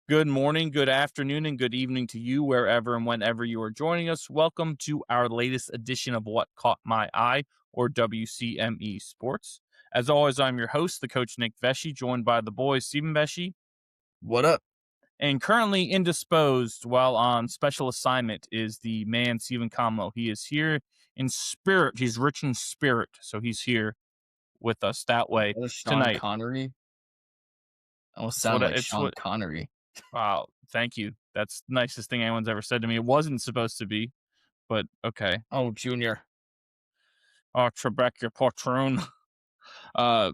Good morning, good afternoon, and good evening to you, wherever and whenever you are joining us. Welcome to our latest edition of What Caught My Eye, or WCME Sports. As always, I'm your host, the coach Nick Veschi, joined by the boys Stephen Veschi, What up? and currently indisposed while on special assignment is the man Stephen Como. He is here in spirit. He's rich in spirit, so he's here with us that way That was Sean tonight. Connery. Almost It's what sounded like it's Sean what. Connery. Wow, thank you. That's the nicest thing anyone's ever said to me. It wasn't supposed to be. But okay. Oh, Junior. Oh, Trebek, your patroon. Uh,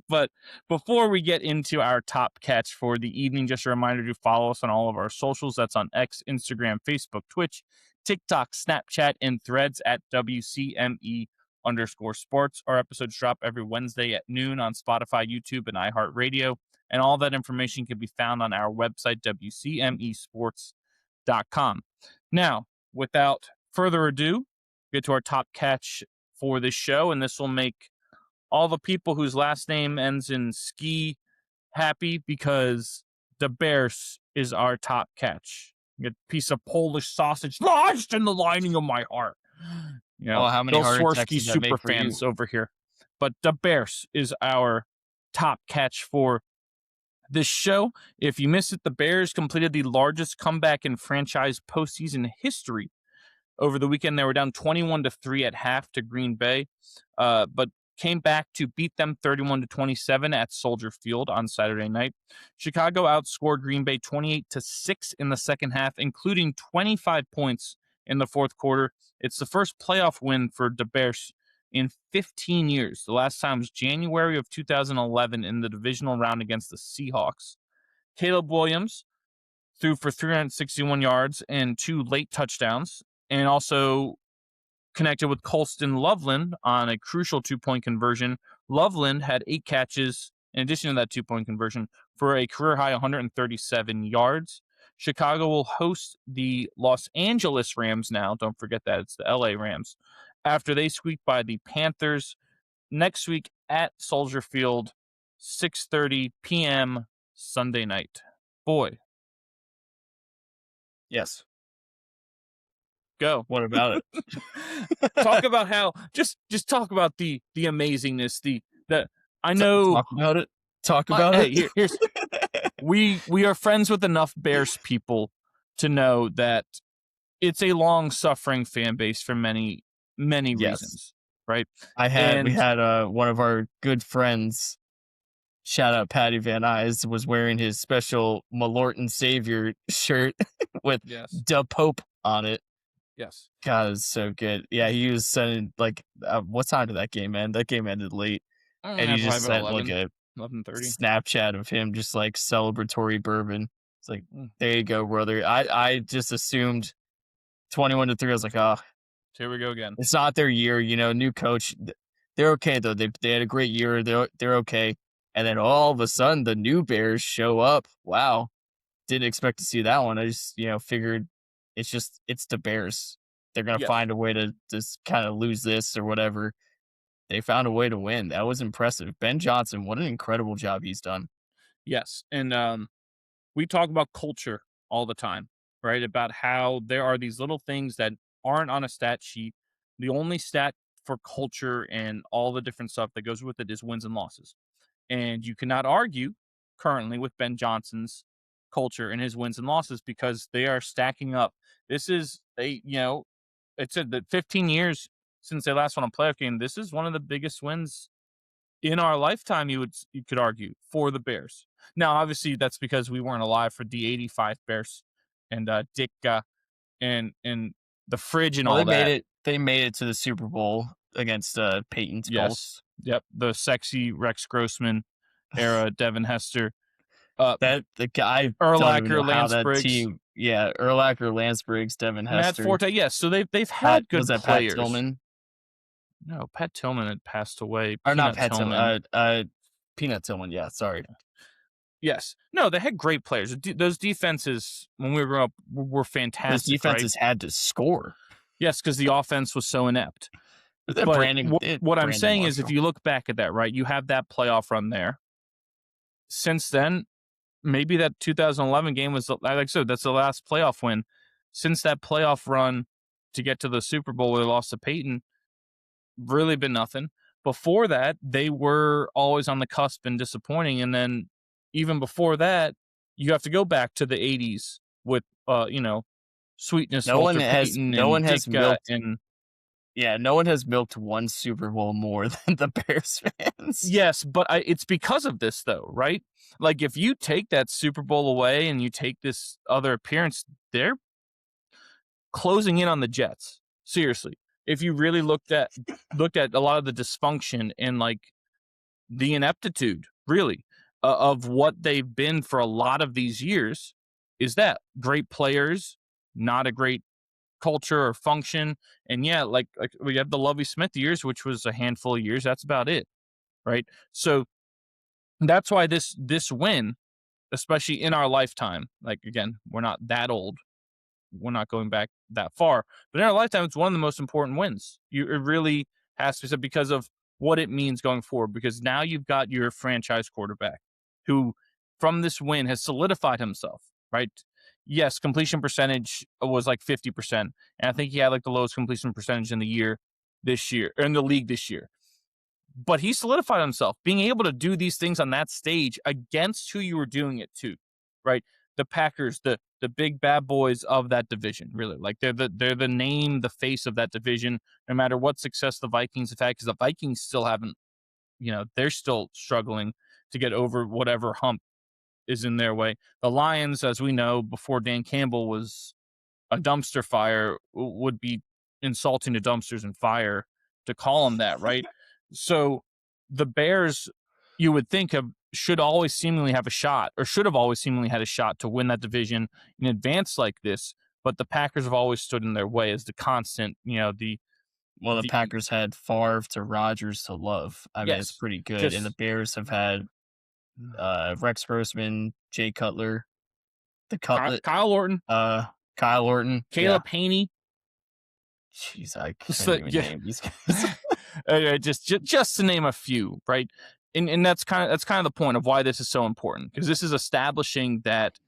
but before we get into our top catch for the evening, just a reminder to follow us on all of our socials. That's on X, Instagram, Facebook, Twitch, TikTok, Snapchat, and Threads at WCME_sports. Our episodes drop every Wednesday at noon on Spotify, YouTube, and iHeartRadio. And all that information can be found on our website, WCMEsports.com. Now, without further ado, get to our top catch for this show, and this will make all the people whose last name ends in ski happy because the Bears is our top catch. A piece of Polish sausage lodged in the lining of my heart. You know, Oh, how many Bill heart attacks Swirsky does that super make for you? fans over here. But the Bears is our top catch for this show. If you missed it, the Bears completed the largest comeback in franchise postseason history. Over the weekend, they were down 21-3 at half to Green Bay, but came back to beat them 31-27 at Soldier Field on Saturday night. Chicago outscored Green Bay 28-6 in the second half, including 25 points in the fourth quarter. It's the first playoff win for the Bears in 15 years. The last time was January of 2011 in the divisional round against the Seahawks. Caleb Williams threw for 361 yards and 2 late touchdowns, and also connected with Colston Loveland on a crucial 2-point conversion. Loveland had 8 catches in addition to that 2-point conversion for a career-high 137 yards. Chicago will host the Los Angeles Rams now. Don't forget that. It's the LA Rams. After they squeaked by the Panthers next week at Soldier Field, 6:30 p.m. Sunday night. Boy, Yes. go. What about it? Talk about how just talk about the amazingness, the I know. Talk about it. Talk about Hey, it. here's we are friends with enough Bears people to know that it's a long suffering fan base for many Yes. reasons, right? We And had one of our good friends, shout out Patty Van Nuys, was wearing his special Malort and Savior shirt with yes, Da Pope on it. yes. God, it's so good. Yeah, he was sending like, what time did that game end? That game ended late, and he just sent like a 11:30. Snapchat of him just like celebratory bourbon. It's like, there you go, brother. I just assumed 21-3. I was like, oh, Here we go again. it's not their year, new coach. They're okay though. They had a great year. They're okay. And then all of a sudden, the new Bears show up. Wow, didn't expect to see that one. I just figured it's the Bears. They're gonna Yes. find a way to just kind of lose this or whatever. They found a way to win. That was impressive. Ben Johnson, what an incredible job he's done. Yes, and we talk about culture all the time, right? About how there are these little things that aren't on a stat sheet. The only stat for culture and all the different stuff that goes with it is wins and losses. And you cannot argue currently with Ben Johnson's culture and his wins and losses because they are stacking up. This is it's the 15 years since they last won a playoff game. This is one of the biggest wins in our lifetime, you could argue, for the Bears. Now, obviously, that's because we weren't alive for the '85 Bears and Dick and the fridge and Well, all that. They made it to the Super Bowl against Peyton's Colts. Yep, the sexy Rex Grossman era, Devin Hester, That the guy don't even Urlacher, know how Lance that Briggs, team. Yeah, Urlacher, Lance Briggs, Devin Matt Hester. Forte. Yes, so they've had good was that players. Pat Tillman? No, Pat Tillman had passed away. Or not Pat Tillman. Peanut Tillman. Yeah, sorry. Yes. No, they had great players. Those defenses, when we were growing up, were fantastic. Those defenses had to score. Yes, because the offense was so inept. But what I'm saying is, if you look back at that, right, you have that playoff run there. Since then, maybe that 2011 game was, like I said, that's the last playoff win. Since that playoff run to get to the Super Bowl where they lost to Peyton, really been nothing. Before that, they were always on the cusp and disappointing. And then even before that, you have to go back to the 80s with, Sweetness, No one Walter has Payton, no one and has Ditka, milked and no one has milked one Super Bowl more than the Bears fans. yes, but it's because of this, though, right? Like, if you take that Super Bowl away and you take this other appearance, they're closing in on the Jets. Seriously, if you really looked at a lot of the dysfunction and like the ineptitude, really, of what they've been for a lot of these years, is that great players, not a great culture or function, and yeah, like we have the Lovie Smith years, which was a handful of years. That's about it, right? So that's why this win, especially in our lifetime, like again, we're not that old, we're not going back that far, but in our lifetime, it's one of the most important wins. It really has to be said because of what it means going forward. Because now you've got your franchise quarterback who, from this win, has solidified himself. Right? Yes, completion percentage was like 50%, and I think he had like the lowest completion percentage in the league this year. But he solidified himself, being able to do these things on that stage against who you were doing it to, right? The Packers, the big bad boys of that division, really. Like they're the name, the face of that division, no matter what success the Vikings have had, because the Vikings still haven't, they're still struggling to get over whatever hump is in their way. The Lions, as we know, before Dan Campbell was a dumpster fire, would be insulting to dumpsters and fire to call them that, right? So the Bears, you would think, should have always seemingly had a shot to win that division in advance like this. But the Packers have always stood in their way as the constant, the Packers had Favre to Rodgers to Love. I mean, it's pretty good. And the Bears have had Rex Grossman, Jay Cutler, the Cutlet, Kyle Orton, Kyle Orton, Caleb Haney. Jeez, I can't even name these guys. just to name a few, right? And that's kind of the point of why this is so important, because this is establishing that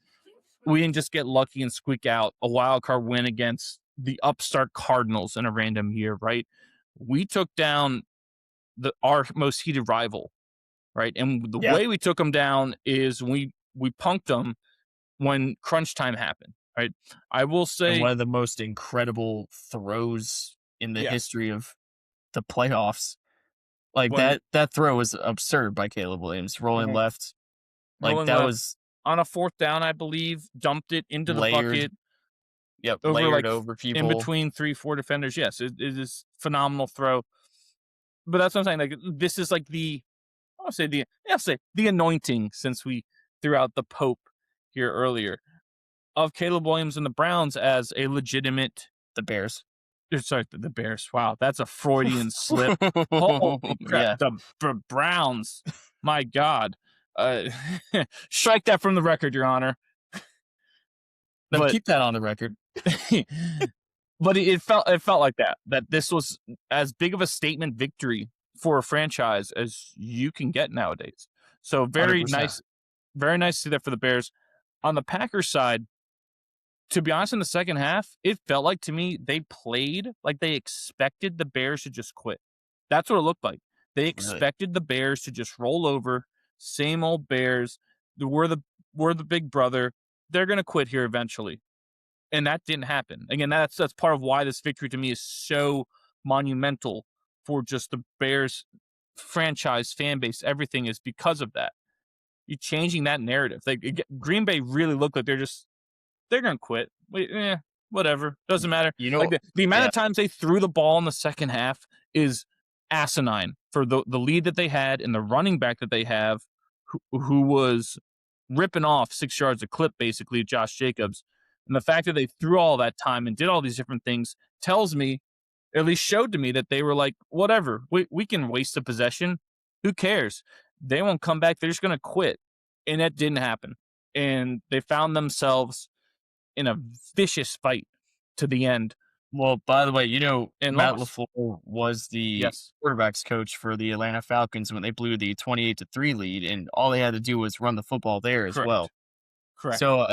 we didn't just get lucky and squeak out a wild card win against the upstart Cardinals in a random year, right? We took down our most heated rival, right? And the way we took them down is we punked them when crunch time happened, right? I will say, and one of the most incredible throws in the history of the playoffs. Like that throw was absurd by Caleb Williams, rolling left. Like that was on a fourth down, I believe, dumped it into the bucket. Yep, layered over people. In between 3-4 defenders. Yes, it is phenomenal throw. But that's what I'm saying. Like, this is like the anointing, since we threw out the Pope here earlier, of Caleb Williams and the Browns as a legitimate. The Bears. Sorry, the Bears. Wow, that's a Freudian slip. Holy crap, the Browns. My God. Strike that from the record, Your Honor. But keep that on the record. But it felt like that this was as big of a statement victory for a franchise as you can get nowadays. So very 100%. Nice, very nice to see that for the Bears. On the Packers side, to be honest, in the second half, it felt like to me they played like they expected the Bears to just quit. That's what it looked like. They expected the Bears to just roll over. Same old Bears. We're the big brother. They're going to quit here eventually. And that didn't happen. Again, that's part of why this victory to me is so monumental for just the Bears franchise, fan base, everything, is because of that. You're changing that narrative. Green Bay really looked like they're going to quit. Whatever. Doesn't matter. Like the amount of times they threw the ball in the second half is asinine for the lead that they had and the running back that they have, who was ripping off 6 yards a clip, basically, Josh Jacobs. And the fact that they threw all that time and did all these different things tells me, at least showed to me, that they were like, whatever, we can waste a possession. Who cares? They won't come back. They're just going to quit. And that didn't happen. And they found themselves in a vicious fight to the end. Well, by the way, Matt LaFleur was the quarterback's coach for the Atlanta Falcons when they blew the 28-3 lead, and all they had to do was run the football there as well. Correct. So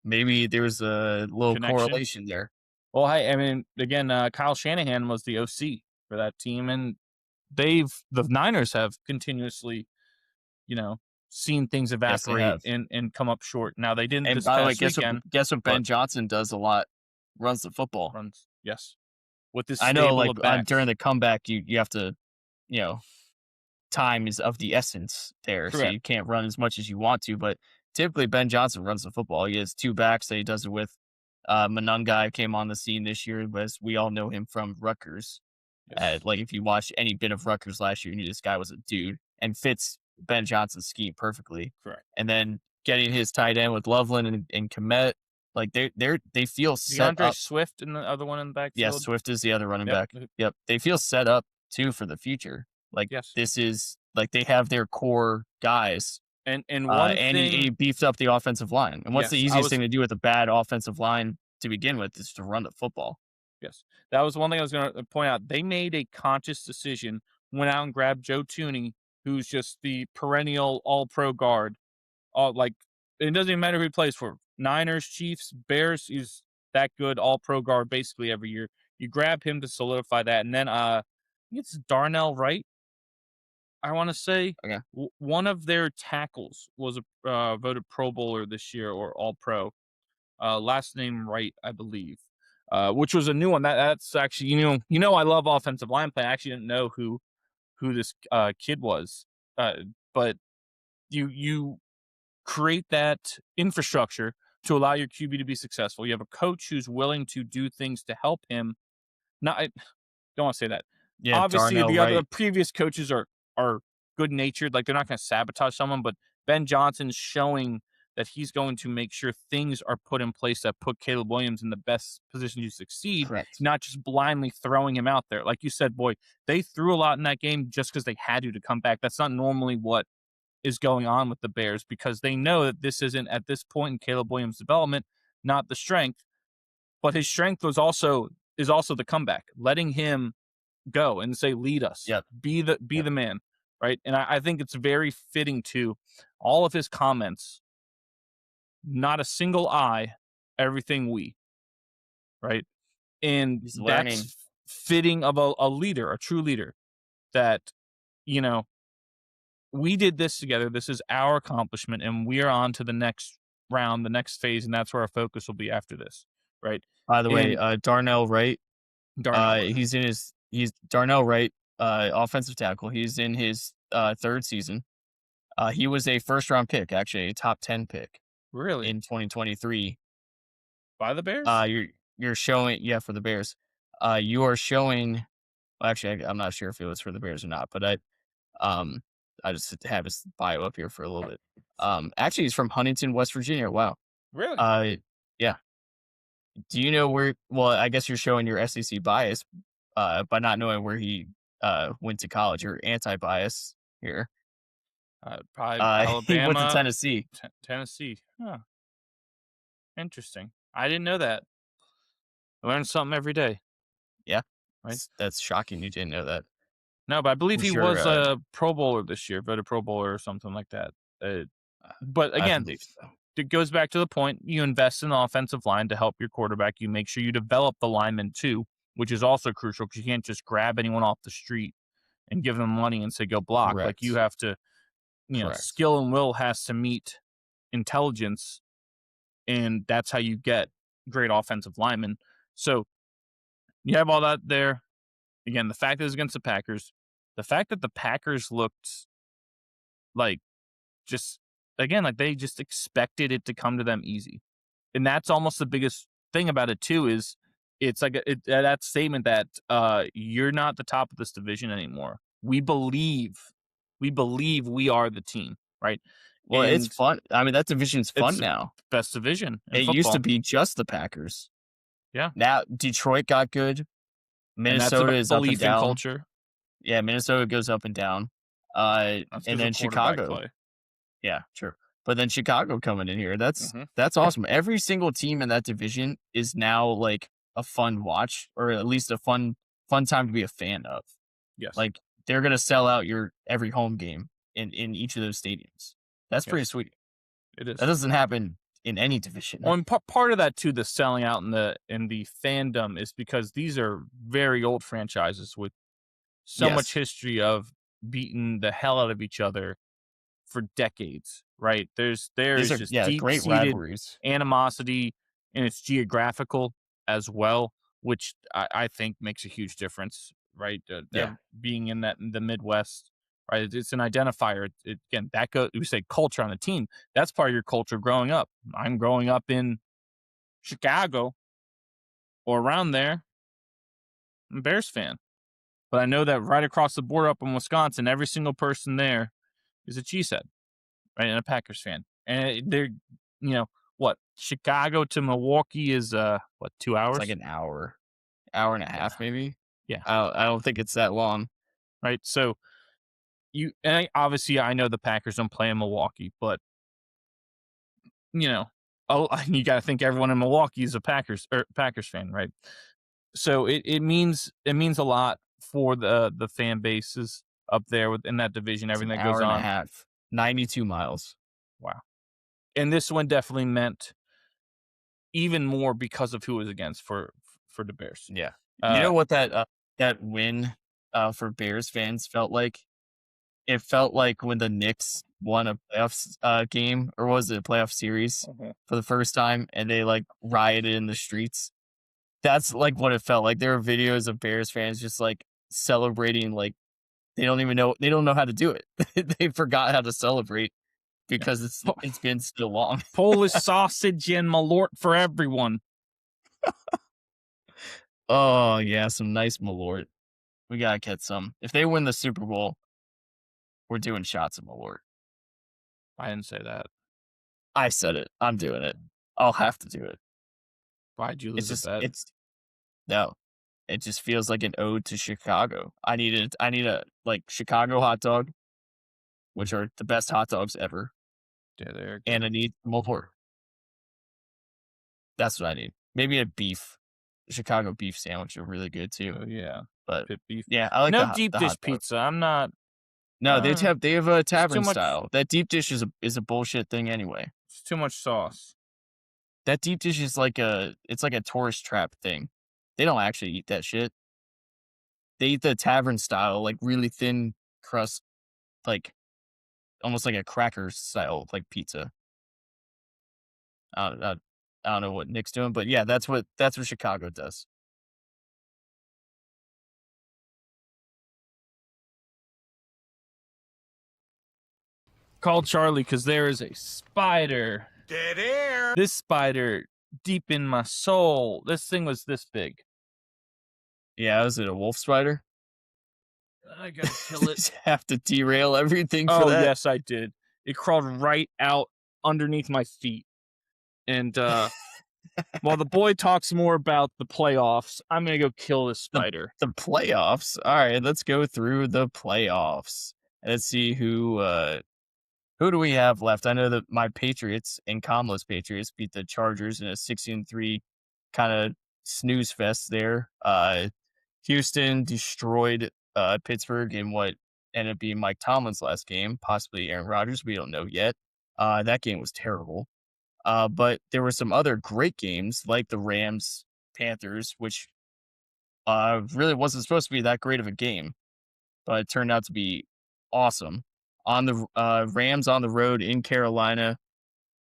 maybe there was a little Connection. correlation there. Well, I mean, again, Kyle Shanahan was the OC for that team, and the Niners have continuously, seen things Yes, they evaporate have. and come up short. Now they didn't And this by the way, past weekend. guess what Ben But Johnson does a lot? Runs the football. runs, yes, with this I know, stable like of backs. during the comeback, you have to, you know, time is of the essence there, so Correct. you can't run as much as you want to. But typically, Ben Johnson runs the football. He has two backs that he does it with. Manungai came on the scene this year, as we all know him from Rutgers. Yes. Like if you watched any bit of Rutgers last year, you knew this guy was a dude and fits Ben Johnson's scheme perfectly. Correct. And then getting his tight end with Loveland and Komet, like they feel set DeAndre up. Swift and the other one in the backfield. Yes, Swift is the other running Yep. back. Yep, they feel set up too for the future. Like Yes. this is like they have their core guys, And one and thing, he beefed up the offensive line. And what's the Yes, easiest thing to do with a bad offensive line to begin with is to run the football. yes, that was one thing I was going to point out. They made a conscious decision, went out and grabbed Joe Tooney, who's just the perennial All-Pro guard. Like it doesn't even matter who he plays for. Niners, Chiefs, Bears. He's that good All-Pro guard basically every year. You grab him to solidify that, and then I think it's Darnell Wright. I want to say Okay. one of their tackles was a voted Pro Bowler this year or All Pro. Last name Wright, I believe, which was a new one. That's actually I love offensive line play. I actually didn't know who this kid was, but you create that infrastructure to allow your QB to be successful. You have a coach who's willing to do things to help him. Not, I don't want to say that. Yeah, Obviously, Darnell the Wright. other previous coaches are good natured. Like they're not going to sabotage someone, but Ben Johnson's showing that he's going to make sure things are put in place that put Caleb Williams in the best position to succeed, Correct. not just blindly throwing him out there. Like you said, boy, they threw a lot in that game just because they had to come back. That's not normally what is going on with the Bears because they know that this isn't at this point in Caleb Williams' development, not the strength, but his strength is also the comeback, letting him go and say, lead us, Yep. be the man. Right. And I think it's very fitting to all of his comments. Not a single I, everything we. Right. And He's learning. that's fitting of a leader, a true leader that, we did this together. This is our accomplishment and we are on to the next round, the next phase. And that's where our focus will be after this. Right. By the way, Darnell Wright, he's Darnell Wright, offensive tackle. He's in his third season. He was a first-round pick, actually, a top 10 pick. Really? In 2023. By the Bears? You're showing, for the Bears. You are showing, well, actually, I'm not sure if it was for the Bears or not, but I just have his bio up here for a little bit. Actually, he's from Huntington, West Virginia. Wow. Really? Yeah. Do you know where? Well, I guess you're showing your SEC bias by not knowing where he went to college. You're anti-bias here. Probably Alabama. He went to Tennessee. Tennessee. Huh. Interesting. I didn't know that. I learn something every day. Yeah. Right. That's shocking. You didn't know that. No, but I believe he sure, was a Pro Bowler this year, voted Pro Bowler or something like that. But again, it goes back to the point. You invest in the offensive line to help your quarterback. You make sure you develop the linemen too, which is also crucial because you can't just grab anyone off the street and give them money and say, go block. Correct. Like you have to, skill and will has to meet intelligence. And that's how you get great offensive linemen. So you have all that there. Again, the fact that it's against the Packers, the fact that the Packers looked like they just expected it to come to them easy. And that's almost the biggest thing about it too, is it's like that statement that you're not the top of this division anymore. We believe we are the team, right? Well, it's fun. I mean, that division's fun now. Best division in It football. used to be just the Packers. Yeah. Now Detroit got good. Minnesota is up and down. Culture. Yeah, Minnesota goes up and down. And then Chicago. Yeah, true. But then Chicago coming in here. That's awesome. Every single team in that division is now like a fun watch, or at least a fun time to be a fan of. Yes. Like they're gonna sell out your every home game in each of those stadiums. That's pretty sweet. It is. That doesn't happen in any division. Well, and part of that too, the selling out in the fandom is because these are very old franchises with so much Yes. history of beating the hell out of each other for decades, right? There's These are just great deep-seated rivalries. animosity, and it's geographical as well, which I think makes a huge difference, right? Yeah. Them being in the Midwest, right? It's an identifier. Again, that we say culture on the team. That's part of your culture growing up. I'm growing up in Chicago or around there. I'm a Bears fan, but I know that right across the border up in Wisconsin, every single person there is a cheesehead, right? And a Packers fan. And they're, what, Chicago to Milwaukee is, 2 It's like hours? an hour and a Yeah. half, maybe. Yeah. I don't think it's that long. Right. So obviously I know the Packers don't play in Milwaukee, but, you got to think everyone in Milwaukee is a Packers fan, right? So it means a lot for the fan bases up there within that division, It's an everything that goes hour and a on. half, 92 miles. Wow. And this one definitely meant even more because of who it was against for the Bears. Yeah. You know what that win for Bears fans felt like? It felt like when the Knicks won a playoffs game, or was it a playoff series for the first time, and they like rioted in the streets. That's like what it felt like. There are videos of Bears fans just like celebrating, like they don't know how to do it. They forgot how to celebrate because it's been so long. Polish sausage and Malort for everyone. Oh yeah, some nice Malort. We gotta get some. If they win the Super Bowl, we're doing shots of Malort. I didn't say that. I said it. I'm doing it. I'll have to do it. Why'd you lose a bet? No. It just feels like an ode to Chicago. I need a like Chicago hot dog, which are the best hot dogs ever. Yeah, there. And I need Malort. That's what I need. Maybe a Chicago beef sandwich are really good too. Oh yeah, But pit beef. yeah, I like No the deep the dish hot dog. pizza. I'm not. No, they have a tavern much- style. That deep dish is a bullshit thing anyway. It's too much sauce. That deep dish is like a tourist trap thing. They don't actually eat that shit. They eat the tavern style, like really thin crust, like almost like a cracker style, like pizza. I don't know what Nick's doing, but yeah, that's what Chicago does. Call Charlie because there is a spider. Dead air. This spider deep in my soul. This thing was this big. Yeah, was it a wolf spider? I gotta kill it. Did you have to derail everything for Oh that? yes, I did. It crawled right out underneath my feet. And while the boy talks more about the playoffs, I'm gonna go kill this spider. The playoffs. All right, let's go through the playoffs. Let's see who do we have left. I know that my Patriots and Kamla's Patriots beat the Chargers in a 16-3 kind of snooze fest there. Houston destroyed Pittsburgh in what ended up being Mike Tomlin's last game, possibly Aaron Rodgers. We don't know yet. That game was terrible. But there were some other great games like the Rams Panthers, which really wasn't supposed to be that great of a game, but it turned out to be awesome. On the Rams on the road in Carolina,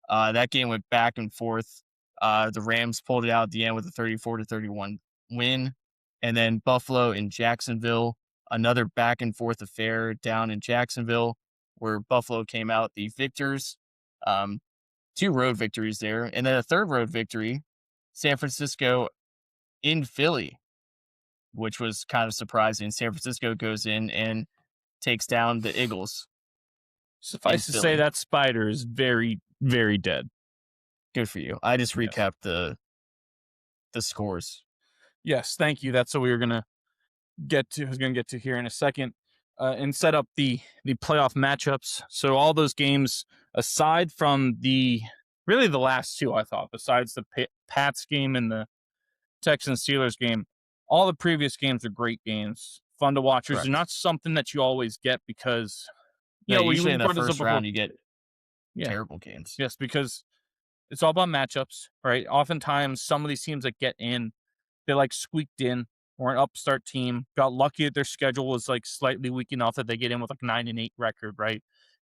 that game went back and forth. The Rams pulled it out at the end with a 34-31 win. And then Buffalo and Jacksonville, another back and forth affair down in Jacksonville, where Buffalo came out the victors. 2 road victories there. And then a third road victory, San Francisco in Philly, which was kind of surprising. San Francisco goes in and takes down the Eagles. Suffice to say, that spider is very, very dead. Good for you. I just recapped the scores. Yes, thank you. That's what we were gonna get to. I was gonna get to here in a second, and set up the playoff matchups. So all those games, aside from the last 2, I thought, besides the Pats game and the Texans Steelers game, all the previous games are great games, fun to watch. They're not something that you always get because usually in the first round you get terrible games. Yes, because it's all about matchups, right? Oftentimes, some of these teams that get in, they like squeaked in or an upstart team got lucky that their schedule was like slightly weak enough that they get in with like 9-8 record, right?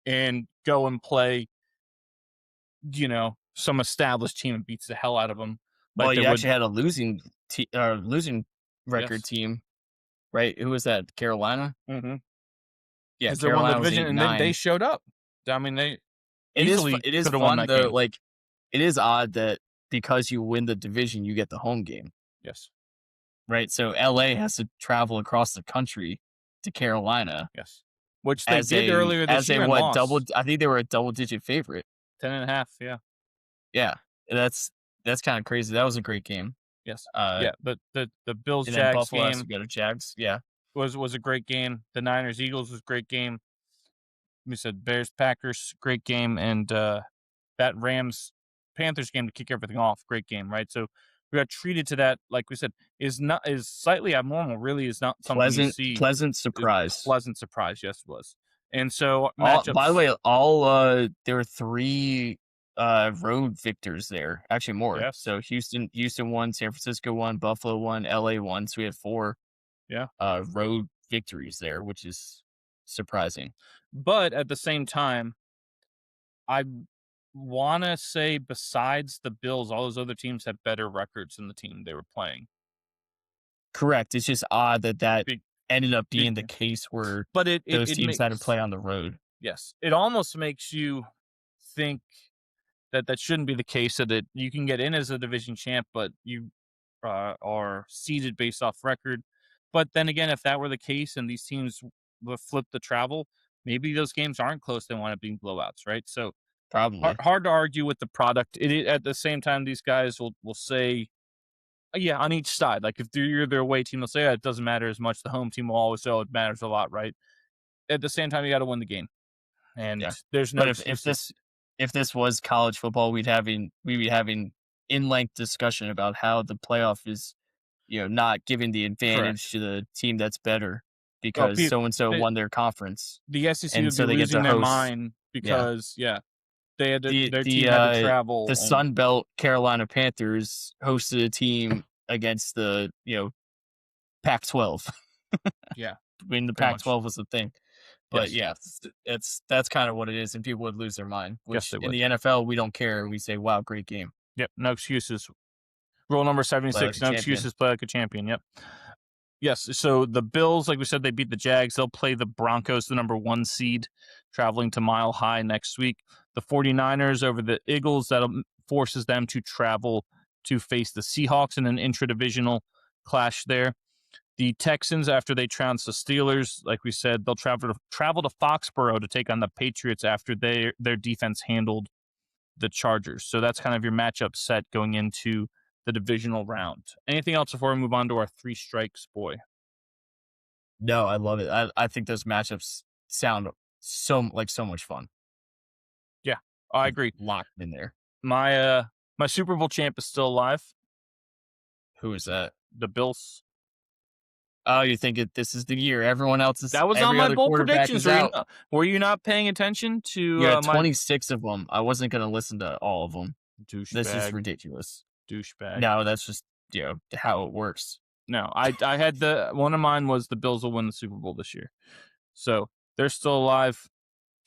And go and play, some established team and beats the hell out of them, like Well, they you would. actually had a losing record Yes. team, right? Who was that? Carolina? Mm-hmm. Yeah, Because they won the Carolina was division, and then they 8-9. showed up. I mean, they easily It is could have won fun that though. game. Like, it is odd that because you win the division, you get the home game, Yes. right? So LA has to travel across the country to Carolina Yes. Which they did earlier this as a year and what double? lost I think they were a double digit favorite. 10.5. Yeah. Yeah, that's kind of crazy. That was a great game. Yes. Uh, Yeah. The Bills and then Jags Buffalo has to game go to Jags. Yeah, was a great game. The Niners Eagles was a great game. We said Bears Packers, great game, and that Rams Panthers game to kick everything off, great game, right? So we got treated to that, like we said, is slightly abnormal. Really, is not something you see. pleasant Is surprise. pleasant surprise. Yes, it was. And so All by the matchups. way, there were 3 road victors there. Actually more. Yes. So Houston won, San Francisco won, Buffalo won, LA won. So we had 4 Yeah. road victories there, which is surprising. But at the same time, I want to say besides the Bills, all those other teams have better records than the team they were playing. Correct. It's just odd that Be- ended up be- being the case where but those it teams had to makes play on the road. yes, it almost makes you think that shouldn't be the case. So that you can get in as a division champ, but you are seeded based off record. But then again, if that were the case and these teams would flip the travel, maybe those games aren't close. They wind up being blowouts, right? So Probably. hard to argue with the product. At the same time, these guys will say, yeah, on each side. Like if you're their away team, they'll say, it doesn't matter as much. The home team will always say, it matters a lot, right? At the same time, you got to win the game, and Yeah. there's no But excuses. if this was college football, we'd be having in-length discussion about how the playoff is, not giving the advantage Correct. to the team that's better Well, because so and so the, won their conference, the SEC and would be so they get losing to their host. mind Yeah, because they had to, the their the team had to uh, the travel and Sun Belt Carolina Panthers hosted a team against the Pac-12 yeah, when the pretty much. Pac-12 was the thing. But Yes. yeah, that's kind of what it is, and people would lose their mind. Yes, Which they in would. the NFL we don't care. We say, "Wow, great game." Yep, no excuses. Rule number Play like 76, a no champion. excuses, play like a champion. Yep. Yes, so the Bills, like we said, they beat the Jags. They'll play the Broncos, the number 1 seed, traveling to Mile High next week. The 49ers over the Eagles, that forces them to travel to face the Seahawks in an intra-divisional clash there. The Texans, after they trounce the Steelers, like we said, they'll travel to Foxborough to take on the Patriots after their defense handled the Chargers. So that's kind of your matchup set going into the divisional round. Anything else before we move on to our 3 strikes, boy? No, I love it. I think those matchups sound so much fun. Yeah, I agree. Locked in there. My Super Bowl champ is still alive. Who is that? The Bills. Oh, you think this is the year? Everyone else is. That was on Every my other bold quarterback predictions. is out. Were you not paying attention You to had my 26 of them. I wasn't going to listen to all of them. This is douchebag? ridiculous. Douchebag. No, that's just how it works. No, I had one of mine was the Bills will win the Super Bowl this year. So they're still alive.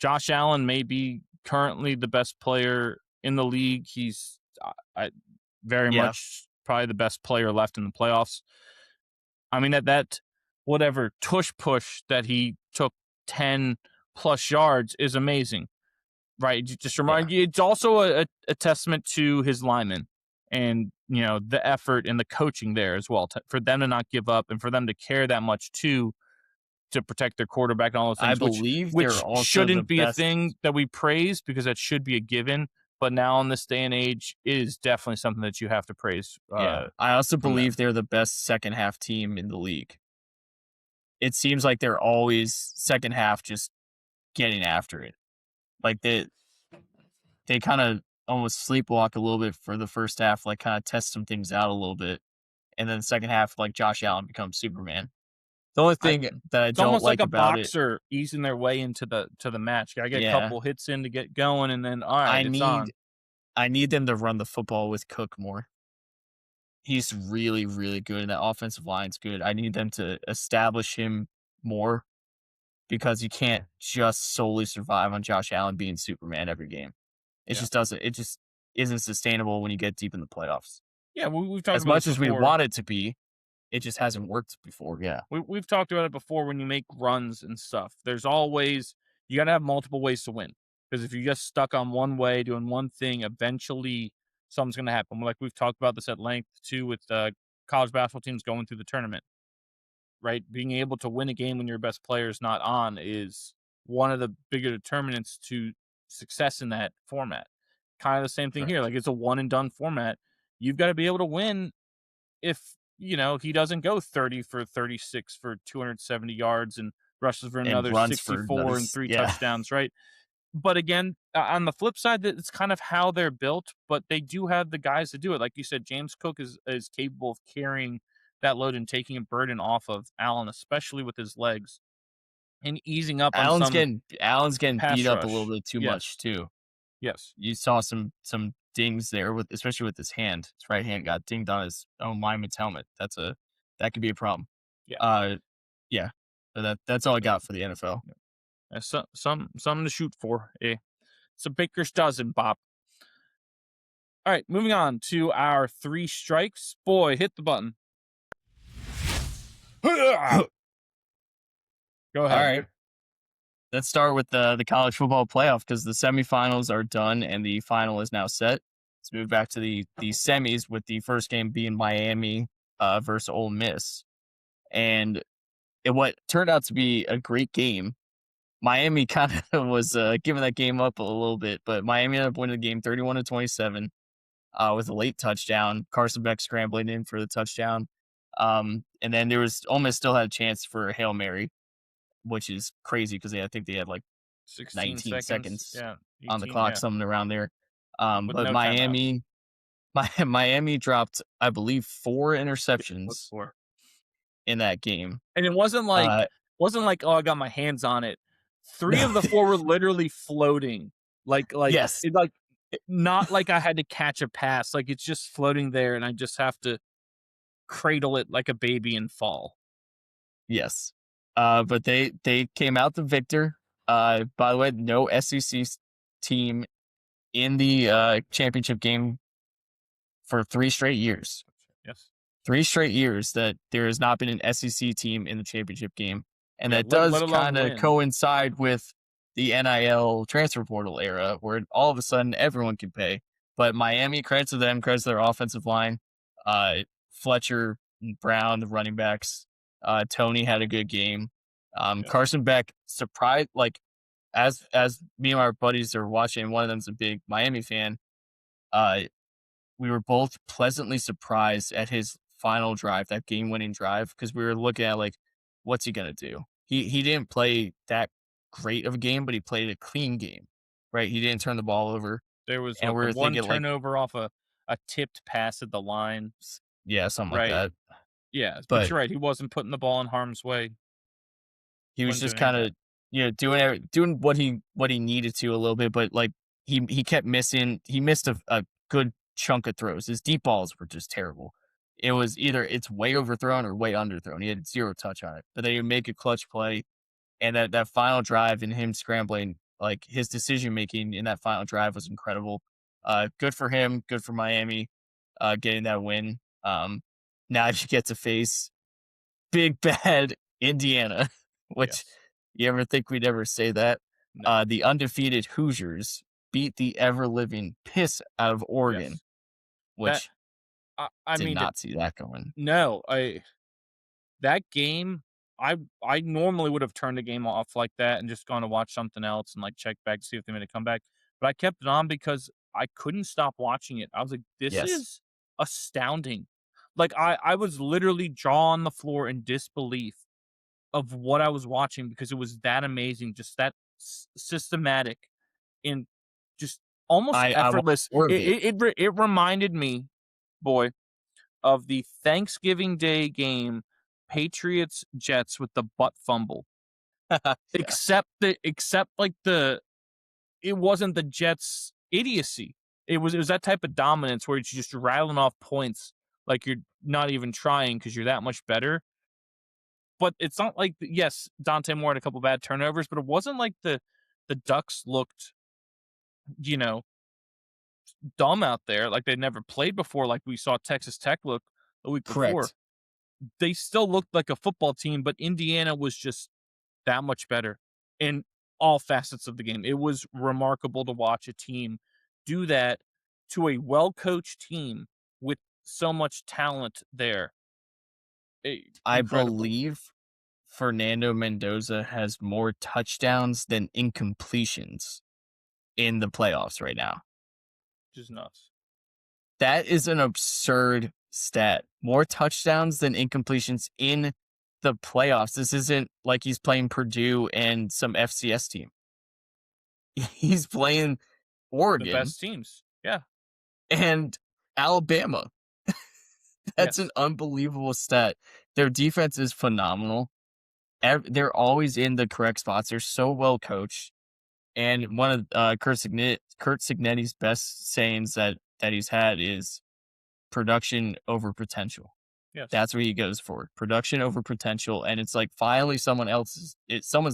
Josh Allen may be currently the best player in the league. He's very much probably the best player left in the playoffs. I mean, at that whatever tush push that he took 10 plus yards is amazing, right? Just remind you, it's also a testament to his linemen and, the effort and the coaching there as well for them to not give up and for them to care that much too to protect their quarterback and all those things. I believe which they're also shouldn't the be best. a thing that we praise because that should be a given. But now in this day and age, it is definitely something that you have to praise. I also believe they're the best second half team in the league. It seems like they're always second half just getting after it. Like they kind of almost sleepwalk a little bit for the first half, like kind of test some things out a little bit. And then the second half, like Josh Allen becomes Superman. The only thing that I It's don't almost like a about boxer easing their way into the match. I get a Yeah. couple hits in to get going, and then all right, it's on. I need them to run the football with Cook more. He's really, really good, and that offensive line's good. I need them to establish him more because you can't just solely survive on Josh Allen being Superman every game. It Yeah. just doesn't. It just isn't sustainable when you get deep in the playoffs. Yeah, we've talked As about much this as we before. want it to be, it just hasn't worked before. Yeah, We've talked about it before when you make runs and stuff. There's always, you got to have multiple ways to win. Because if you're just stuck on one way, doing one thing, eventually something's going to happen. Like we've talked about this at length too with college basketball teams going through the tournament, right? Being able to win a game when your best player is not on is one of the bigger determinants to success in that format. Kind of the same thing here. correct. Like it's a one and done format. You've got to be able to win if, he doesn't go 30 for 36 for 270 yards and rushes for And another runs for 64 and 3 yeah. touchdowns, right? But again, on the flip side, that it's kind of how they're built, but they do have the guys to do it. Like you said, James Cook is capable of carrying that load and taking a burden off of Allen, especially with his legs, and easing up on Allen's some getting beat pass up a little rush. bit too Yes. much too. Yes. You saw some dings there with especially with his hand. His right hand got dinged on his own lineman's helmet. That could be a problem. Yeah. Yeah. So that's all I got for the NFL. Something to shoot for. It's a baker's dozen, Bob. All right, moving on to our 3 strikes. Boy, hit the button. Go All ahead. right. Let's start with the college football playoff because the semifinals are done and the final is now set. Let's move back to the semis with the first game being Miami versus Ole Miss. And what turned out to be a great game. Miami kind of was giving that game up a little bit, but Miami ended up winning the game 31-27 with a late touchdown. Carson Beck scrambling in for the touchdown. And then Ole Miss still had a chance for a Hail Mary, which is crazy because I think they had like 16 19 seconds. seconds Yeah. on the 18, clock, yeah. something around there. With But no timeouts. Miami dropped, I believe, 4 interceptions Before. in that game. And it wasn't like, Uh, oh, I got my hands on it. 3 no, of the 4 were literally floating. yes, Not like I had to catch a pass. Like it's just floating there and I just have to cradle it like a baby and fall. yes. But they came out the victor. By the way, no SEC team in the championship game for 3 straight years. Yes. 3 straight years that there has not been an SEC team in the championship game. And Yeah, that let does alone kind of win. coincide with the NIL transfer portal era where all of a sudden everyone can pay. But Miami, credit to them, credit to their offensive line. Fletcher, Brown, the running backs. Tony had a good game. Yes. Carson Beck surprised, like as me and my buddies are watching, one of them's a big Miami fan. We were both pleasantly surprised at his final drive, that game-winning drive, because we were looking at like, what's he gonna do? He didn't play that great of a game, but he played a clean game, right? He didn't turn the ball over, There was and we the were one thinking like, turnover off a tipped pass at the line. yeah, something like Right. that. Yeah, but But you're right. He wasn't putting the ball in harm's way. he was Wasn't just doing any of kind that. of doing what he needed to a little bit, but like he kept missing. He missed a good chunk of throws. His deep balls were just terrible. It was either it's way overthrown or way underthrown. He had 0 touch on it, but then he would make a clutch play, and that final drive and him scrambling, like his decision making in that final drive was incredible. Good for him. Good for Miami, getting that win. Now you get to face big bad Indiana, which Yes. you ever think we'd ever say that? No. The undefeated Hoosiers beat the ever living piss out of Oregon, Yes. which I did mean, not see that going. no. That game, I normally would have turned the game off like that and just gone to watch something else and like check back to see if they made a comeback. But I kept it on because I couldn't stop watching it. I was like, this Yes. is astounding. Like I was literally jaw on the floor in disbelief of what I was watching because it was that amazing, just that systematic and just almost I watched effortless. more of It reminded me, boy, of the Thanksgiving Day game, Patriots Jets with the butt fumble. Yeah. Except like it wasn't the Jets' idiocy. It was that type of dominance where you're just rattling off points like you're not even trying because you're that much better. But it's not like, yes, Dante Moore had a couple bad turnovers, but it wasn't like the Ducks looked, you know, dumb out there, like they'd never played before, like we saw Texas Tech look the week before. Correct. They still looked like a football team, but Indiana was just that much better in all facets of the game. It was remarkable to watch a team do that to a well-coached team with so much talent there. I Incredible. believe Fernando Mendoza has more touchdowns than incompletions in the playoffs right now. Just nuts. That is an absurd stat. More touchdowns than incompletions in the playoffs. This isn't like he's playing Purdue and some FCS team. He's playing The Oregon best teams. Yeah. and Alabama. That's Yes. an unbelievable stat. Their defense is phenomenal. They're always in the correct spots. They're so well coached. And one of Kurt Signetti's best sayings that he's had is production over potential. Yes. That's what he goes for. Production over potential. And it's like finally someone's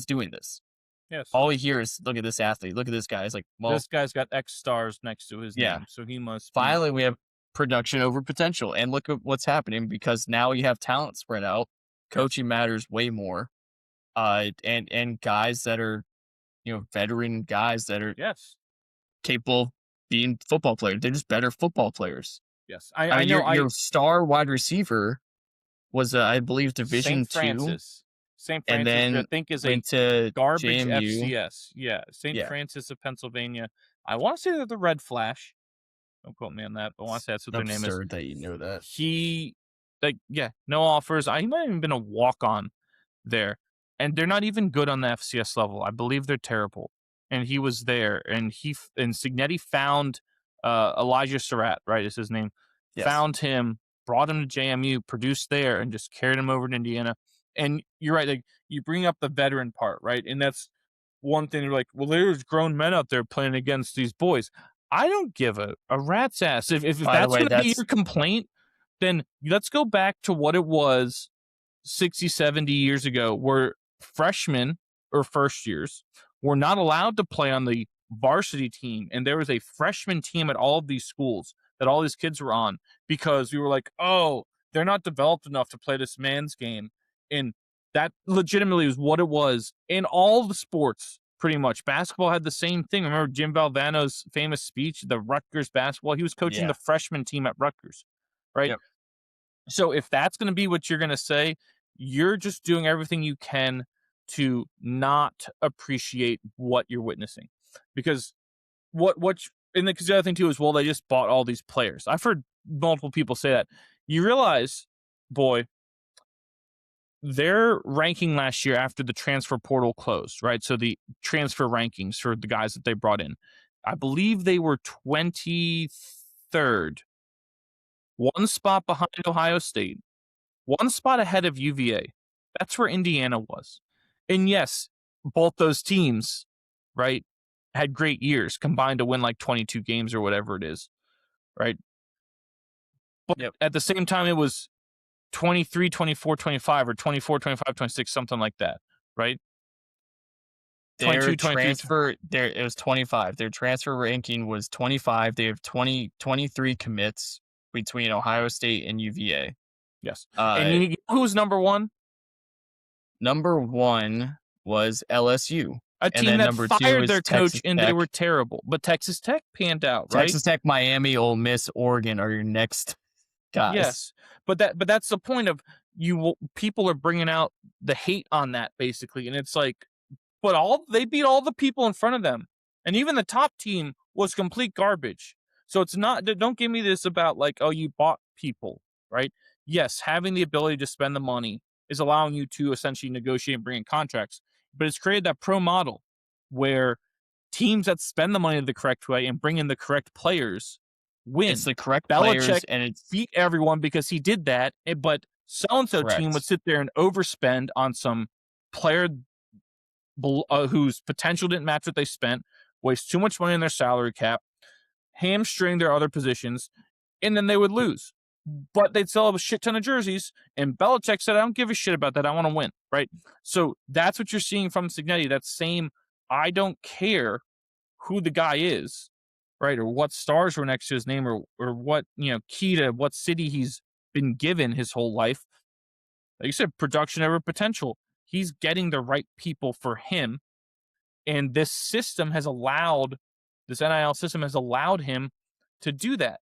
doing this. Yes. All we hear is look at this athlete, look at this guy. It's like, well, This guy's got X stars next to his Yeah. name, so he must be. finally we have production over potential. And look at what's happening because now you have talent spread out. Coaching matters way more. And guys that are, veteran guys that are Yes. capable of being football players. They're just better football players. Yes. I I mean, know. your star wide receiver was, I believe, Division St. Francis. St. and Francis, I then think, is a went to garbage JMU. FCS. Yeah. St. Yeah. Francis of Pennsylvania. I want to say they're the Red Flash. Don't quote me on that, but I want to say that's what their name is. Absurd that you know that. He, no offers. He might have even been a walk-on there. And they're not even good on the FCS level. I believe they're terrible. And he was there. And Signetti found Elijah Surratt, right, is his name. Yes. Found him, brought him to JMU, produced there, and just carried him over to Indiana. And you're right, like you bring up the veteran part, right? And that's one thing. You're like, well, there's grown men out there playing against these boys. I don't give a rat's ass. If that's going to be your complaint, then let's go back to what it was 60, 70 years ago, where freshmen or first years were not allowed to play on the varsity team. And there was a freshman team at all of these schools that all these kids were on because we were like, oh, they're not developed enough to play this man's game. And that legitimately was what it was in all the sports, pretty much. Basketball had the same thing. Remember Jim Valvano's famous speech, the Rutgers basketball? He was coaching the freshman team at Rutgers, right? Yep. So if that's going to be what you're going to say, you're just doing everything you can to not appreciate what you're witnessing. Because because the other thing too is, well, they just bought all these players. I've heard multiple people say that. You realize, boy, their ranking last year after the transfer portal closed, right? So the transfer rankings for the guys that they brought in, I believe they were 23rd, one spot behind Ohio State, one spot ahead of UVA. That's where Indiana was. And yes, both those teams, right, had great years combined to win like 22 games or whatever it is, right? But at the same time, it was 23, 24, 25, or 24, 25, 26, something like that, right? Their transfer, it was 25. Their transfer ranking was 25. They have 23 commits between Ohio State and UVA. Yes. And you know who's number one? Number one was LSU. A team that fired their coach and they were terrible. But Texas Tech panned out, right? Texas Tech, Miami, Ole Miss, Oregon are your next guys. Yes. But that's the point of people are bringing out the hate on that basically. And it's like, but they beat all the people in front of them. And even the top team was complete garbage. So it's not, don't give me this about like, oh, you bought people, right? Yes, having the ability to spend the money is allowing you to essentially negotiate and bring in contracts. But it's created that pro model where teams that spend the money the correct way and bring in the correct players win. It's the correct Belichick players, and it's beat everyone because he did that. But so-and-so team would sit there and overspend on some player whose potential didn't match what they spent, waste too much money in their salary cap, hamstring their other positions, and then they would lose. But they'd sell a shit ton of jerseys, and Belichick said, I don't give a shit about that. I want to win, right? So that's what you're seeing from Cignetti, that same, I don't care who the guy is, right, or what stars were next to his name, or what, key to what city he's been given his whole life. Like you said, production over potential. He's getting the right people for him, and this NIL system has allowed him to do that.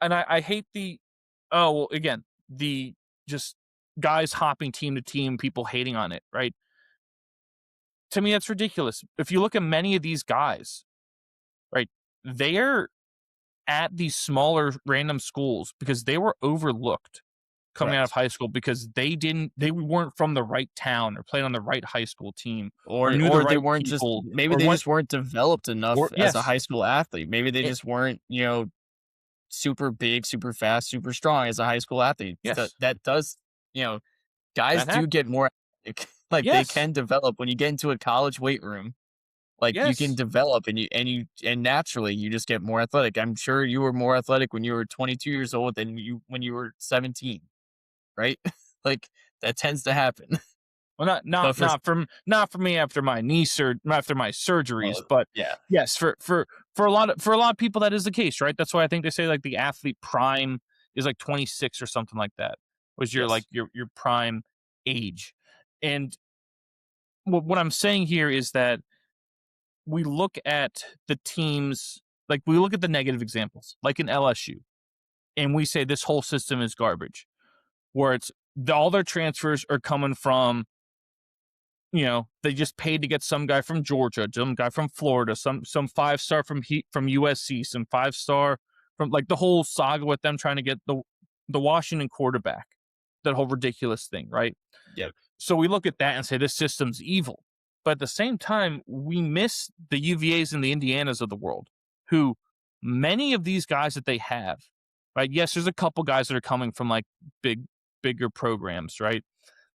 And I hate the just guys hopping team to team, people hating on it, right? To me, that's ridiculous. If you look at many of these guys, right, they're at these smaller random schools because they were overlooked coming out of high school because they weren't from the right town or played on the right high school team or knew the they right weren't people, just weren't developed enough as a high school athlete. Maybe they It- just weren't, super big, super fast, super strong as a high school athlete. Yes. That does, guys That do get more athletic. Like they Yes. can develop when you get into a college weight room. Like you can Yes. develop and naturally you just get more athletic. I'm sure you were more athletic when you were 22 years old than when you were 17, right? Like that tends to happen. Well, not for me after my after my surgeries, but yeah. yes, for a lot of people that is the case, right? That's why I think they say like the athlete prime is like 26 or something like that. Was your Yes. like your prime age. And what I'm saying here is that we look at the teams, like we look at the negative examples, like in LSU, and we say this whole system is garbage, where all their transfers are coming from, they just paid to get some guy from Georgia, some guy from Florida, some 5-star from USC, some 5-star from, like, the whole saga with them trying to get the Washington quarterback, that whole ridiculous thing, right? Yep. So we look at that and say this system's evil. But at the same time, we miss the UVAs and the Indianas of the world, who many of these guys that they have, right? Yes, there's a couple guys that are coming from like bigger programs, right?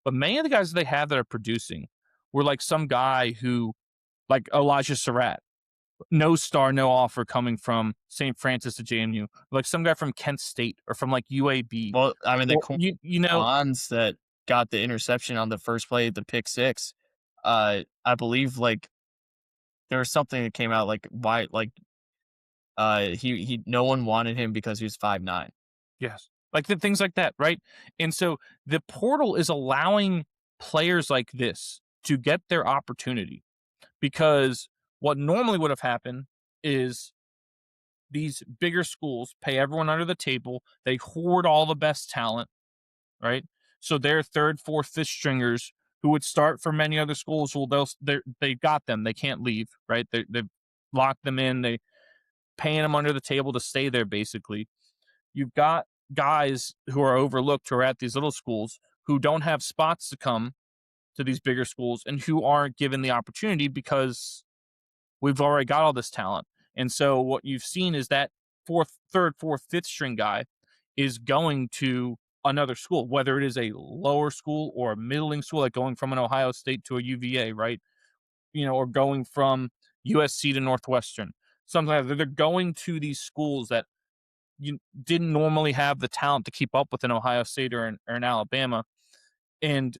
But many of the guys that they have that are producing were like some guy who, like Elijah Surratt, no star, no offer coming from St. Francis to JMU, like some guy from Kent State or from like UAB. Well, I mean, Or, that got the interception on the first play, the pick six. I believe like there was something that came out like why he no one wanted him because he was 5'9". yes, like the things like that, right? And so the portal is allowing players like this to get their opportunity, because what normally would have happened is these bigger schools pay everyone under the table. They hoard all the best talent, right? So their third, fourth, fifth stringers who would start for many other schools, well, they got them. They can't leave, right? They've locked them in. They paying them under the table to stay there, basically. You've got guys who are overlooked, who are at these little schools, who don't have spots to come to these bigger schools and who aren't given the opportunity because we've already got all this talent. And so what you've seen is that third, fourth, fifth string guy is going to another school, whether it is a lower school or a middling school, like going from an Ohio State to a UVA, right? Or going from USC to Northwestern. Something like that. They're going to these schools that you didn't normally have the talent to keep up with an Ohio State or an Alabama. And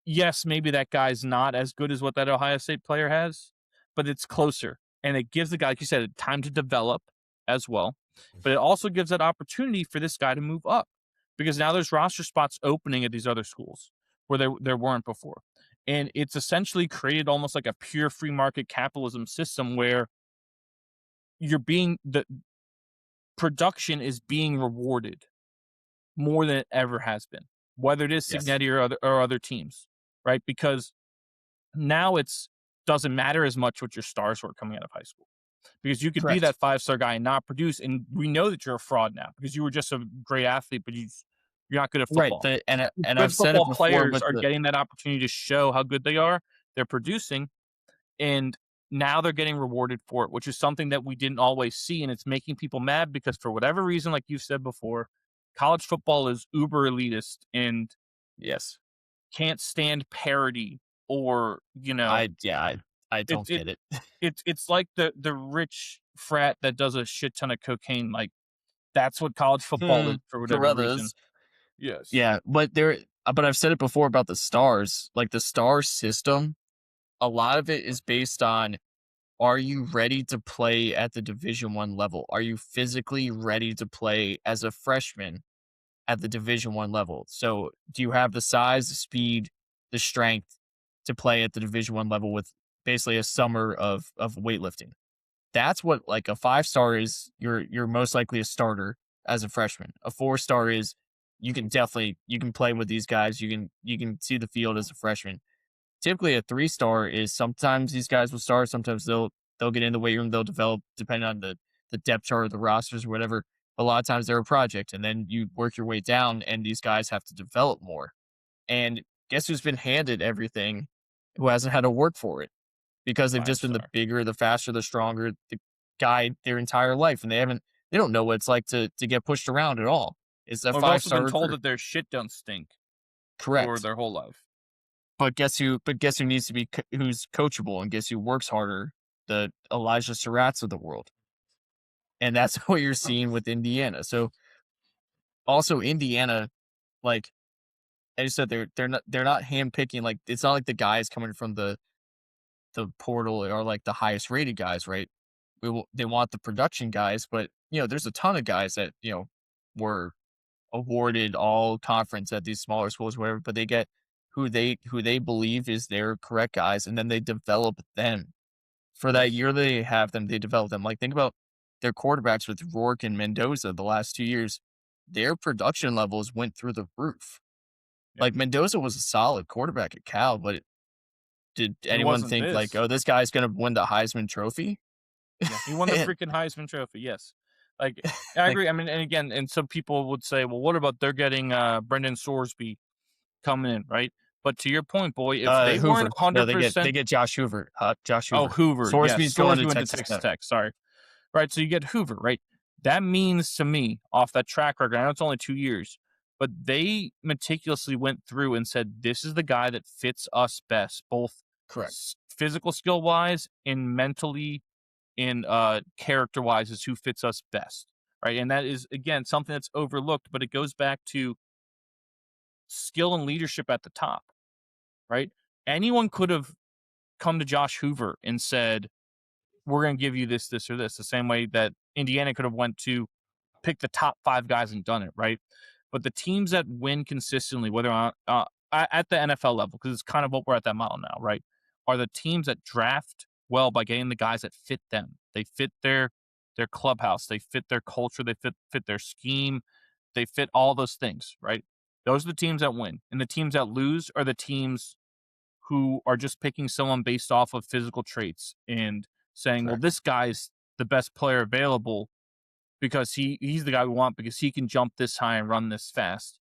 yes, maybe that guy's not as good as what that Ohio State player has, but it's closer. And it gives the guy, like you said, time to develop as well. But it also gives that opportunity for this guy to move up, because now there's roster spots opening at these other schools where there weren't before. And it's essentially created almost like a pure free market capitalism system where the production is being rewarded more than it ever has been, whether it is Cignetti or other teams, right? Because now doesn't matter as much what your stars were coming out of high school, because you could be that 5-star guy and not produce, and we know that you're a fraud now because you were just a great athlete, but you're not good at football. Right, and good I've said it football before, players but are getting that opportunity to show how good they are. They're producing, and now they're getting rewarded for it, which is something that we didn't always see, and it's making people mad because for whatever reason, like you've said before, college football is uber elitist and yes, can't stand parity or I I don't get it. It's like the rich frat that does a shit ton of cocaine. Like that's what college football is for whatever reason. Gorillas. Yes. Yeah, but I've said it before about the stars. Like the star system, a lot of it is based on, are you ready to play at the Division 1 level? Are you physically ready to play as a freshman at the Division 1 level? So, do you have the size, the speed, the strength to play at the Division 1 level with basically a summer of weightlifting? That's what, like, a 5-star is. You're most likely a starter as a freshman. A 4-star is you can play with these guys. You can see the field as a freshman. Typically, a 3-star is sometimes these guys will start, sometimes they'll get in the weight room, they'll develop depending on the depth chart of the rosters or whatever. A lot of times they're a project, and then you work your way down, and these guys have to develop more. And guess who's been handed everything? Who hasn't had to work for it? Because they've Five just been the star. bigger, the faster, the stronger, the guy their entire life, and they don't know what it's like to get pushed around at all. It's a We've also 5-star been told recruit. that their shit don't stink for Correct. their whole life. But guess who? But guess who needs to be who's coachable, and guess who works harder? The Elijah Surratts of the world, and that's what you're seeing with Indiana. So also Indiana, like I just said, they're not handpicking. Like it's not like the guys coming from the portal are like the highest rated guys, right? They want the production guys, but there's a ton of guys that were awarded all conference at these smaller schools, whatever, but they get who they believe is their correct guys, and then they develop them for that Yes. year. They have them, they develop them. Like think about their quarterbacks with Rourke and Mendoza the last 2 years. Their production levels went through the roof. Yeah. Like Mendoza was a solid quarterback at Cal, but did He anyone wasn't think like, this. oh, this guy's gonna win the Heisman Trophy? Yeah, he won the And, freaking Heisman Trophy. Yes, like I like agree. I mean, and again, and some people would say, well, what about they're getting Brendan Sorsby coming in, right? But to your point, boy, if they weren't Hoover. No, hundred they percent, get Josh Hoover. Josh oh Hoover. Hoover, yes, Sorsby's going Sorsby to went to Texas Texas Tech. Tech. Sorry, right? So you get Hoover, right? That means to me, off that track record, I know it's only 2 years, but they meticulously went through and said, this is the guy that fits us best, both Correct. physical skill wise and mentally and character wise is who fits us best, right? And that is again something that's overlooked, but it goes back to skill and leadership at the top, right? Anyone could have come to Josh Hoover and said, we're going to give you this, this, or this, the same way that Indiana could have went to pick the top 5 guys and done it, right? But the teams that win consistently, whether at the NFL level, because it's kind of what we're at that model now, right, are the teams that draft well by getting the guys that fit them. They fit their clubhouse, they fit their culture, they fit their scheme, they fit all those things, right? Those are the teams that win, and the teams that lose are the teams who are just picking someone based off of physical traits and saying, well, Correct. this guy's the best player available because he's the guy we want because he can jump this high and run this fast.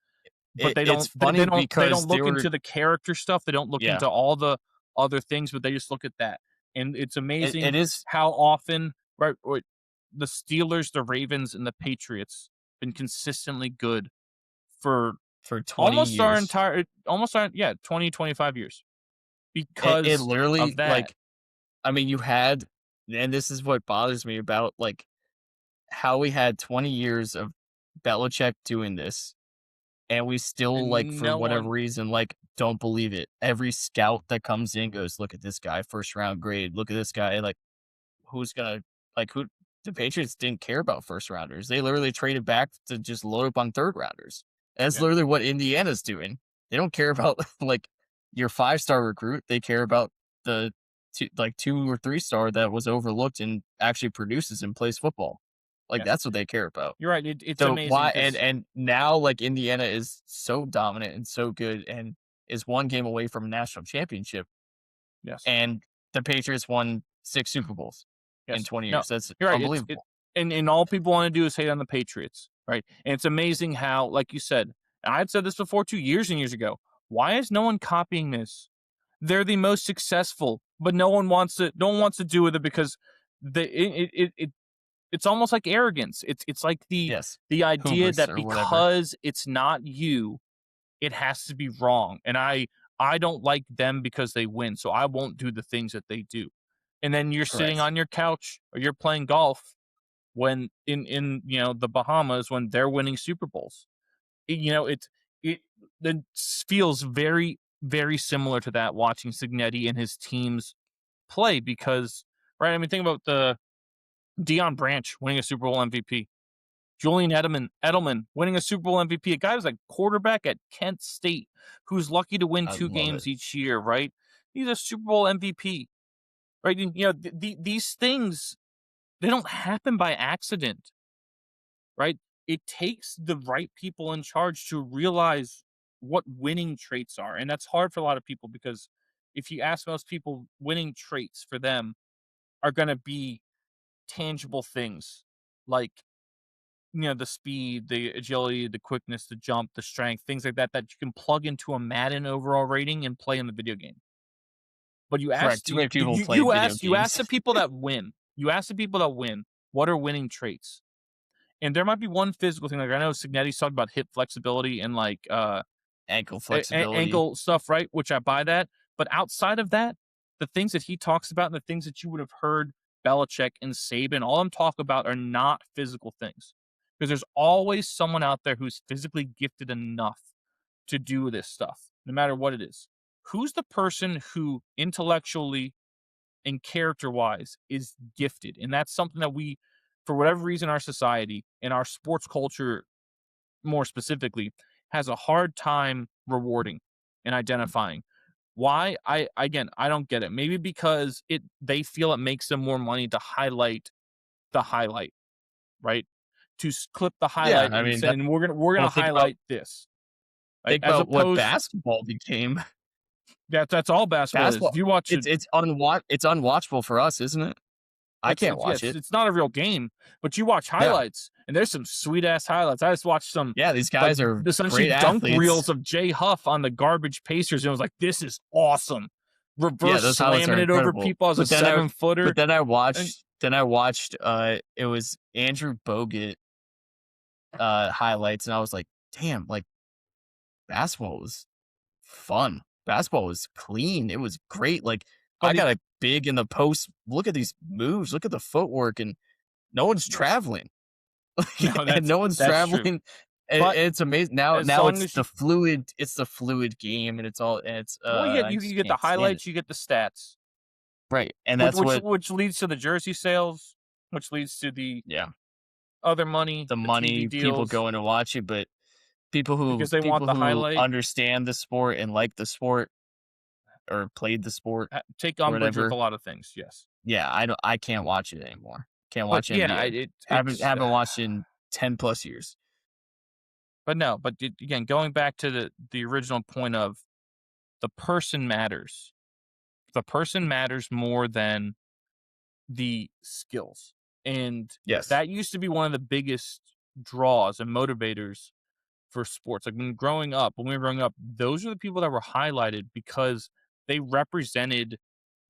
But It's funny they because don't look into the character stuff. They don't look yeah, into all the other things, but they just look at that. And it's it amazing is how often right the Steelers, the Ravens, and the Patriots been consistently good for for 20 years. almost our 20, 25 years It because of literally, that. like, I mean, you had, and this is what bothers me about, like, how we had 20 years of Belichick doing this, and we still, like, And for no whatever one reason, like, don't believe it. Every scout that comes in goes, look at this guy, first round grade. Look at this guy. Like, who's gonna, like, who, the Patriots didn't care about first rounders. They literally traded back to just load up on third rounders. That's yeah, literally what Indiana's doing. They don't care about, like, your 5-star recruit. They care about the 2 or 3-star that was overlooked and actually produces and plays football. Like, yes. that's what they care about. You're right. It's So amazing why, because and now, like, Indiana is so dominant and so good and is one game away from a national championship, yes. and the Patriots won 6 Super Bowls in Yes. 20 No, years. That's you're right. unbelievable. And all people want to do is hate on the Patriots, right? And it's amazing how, like you said, and I had said this before 2 years and years ago. Why is no one copying this? They're the most successful, but no one wants to do with it because it's almost like arrogance. It's like Yes. the idea Hubris that or whatever. because it's not you, it has to be wrong. And I don't like them because they win, so I won't do the things that they do. And then you're sitting Correct. on your couch or you're playing golf when in the Bahamas when they're winning Super Bowls. It it feels very, very similar to that watching Signetti and his teams play because, right? I mean, think about the Deion Branch winning a Super Bowl MVP. Julian Edelman winning a Super Bowl MVP. A guy who's like quarterback at Kent State who's lucky to win I 2 love it. games each year, right? He's a Super Bowl MVP, right? And, these things, they don't happen by accident, right? It takes the right people in charge to realize what winning traits are. And that's hard for a lot of people because if you ask most people, winning traits for them are going to be tangible things like the speed, the agility, the quickness, the jump, the strength, things like that you can plug into a Madden overall rating and play in the video game. But you Correct. ask Too you many people you, play you video ask you ask games. the people that win. You ask the people that win, what are winning traits? And there might be one physical thing. Like I know Signetti's talked about hip flexibility and like Ankle flexibility. ankle stuff, right? Which I buy that. But outside of that, the things that he talks about and the things that you would have heard Belichick and Saban, all I'm talking about are not physical things. Because there's always someone out there who's physically gifted enough to do this stuff, no matter what it is. Who's the person who intellectually and character wise is gifted? And that's something that we, for whatever reason, our society and our sports culture more specifically, has a hard time rewarding and identifying. Why? I don't get it. Maybe because they feel it makes them more money to highlight the highlight, right? To clip the Yeah, highlight I and mean, say, and we're well, gonna highlight this, right? think As about what opposed, basketball became. that's all basketball is. If Basketball, you watch it, it's unwatchable for us, isn't it? I can't watch yes, it. it's not a real game, but you watch No. highlights, and there's some sweet ass highlights. I just watched some Yeah, these like guys are essentially great dunk athletes. reels of Jay Huff on the garbage Pacers, and I was like, this is awesome. Yeah, Reverse those highlights are slamming it over incredible. people as a But then I 7-footer. but then I And watched it was Andrew Bogut highlights, and I was like, damn, like basketball was fun. Basketball was clean. It was great. Like I but got a big in the post. Look at these moves. Look at the footwork, and no one's yes, traveling. no, And no one's that's true. traveling. And But it's amazing. Now as now long it's as the fluid. It's the fluid game, and it's well, I you just get the can't stand it. highlights, you get the stats, Right, and which that's which what. which leads to the jersey sales, which leads to the Yeah, other money, the the TV money, people deals, going to watch it, but people who because they want people the who highlight. understand the sport and like the sport or played the sport Take or umbrage with whatever. a lot of things, yes. Yeah, I can't watch it anymore. Can't But watch yeah, NBA. Haven't watched in 10 plus years. but no, but again, going back to the original point of the person matters. The person matters more than the skills. And Yes. that used to be one of the biggest draws and motivators for sports. Like when we were growing up, those are the people that were highlighted because they represented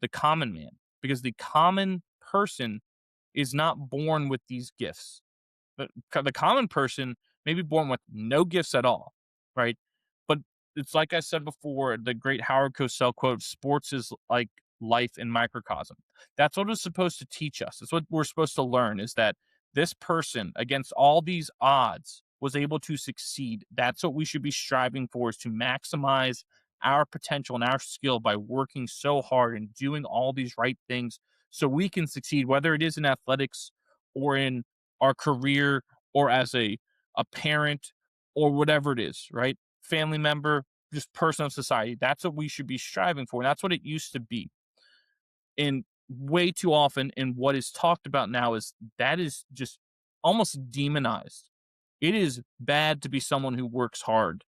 the common man. Because the common person is not born with these gifts. The common person may be born with no gifts at all, right? But it's like I said before, the great Howard Cosell quote: "Sports is like life in microcosm." That's what it's supposed to teach us. It's what we're supposed to learn: is that this person, against all these odds, was able to succeed. That's what we should be striving for: is to maximize our potential and our skill by working so hard and doing all these right things so we can succeed, whether it is in athletics or in our career or as a parent or whatever it is, right? Family member, just person of society. That's what we should be striving for. And that's what it used to be. And way too often, and what is talked about now is that is just almost demonized. It is bad to be someone who works hard,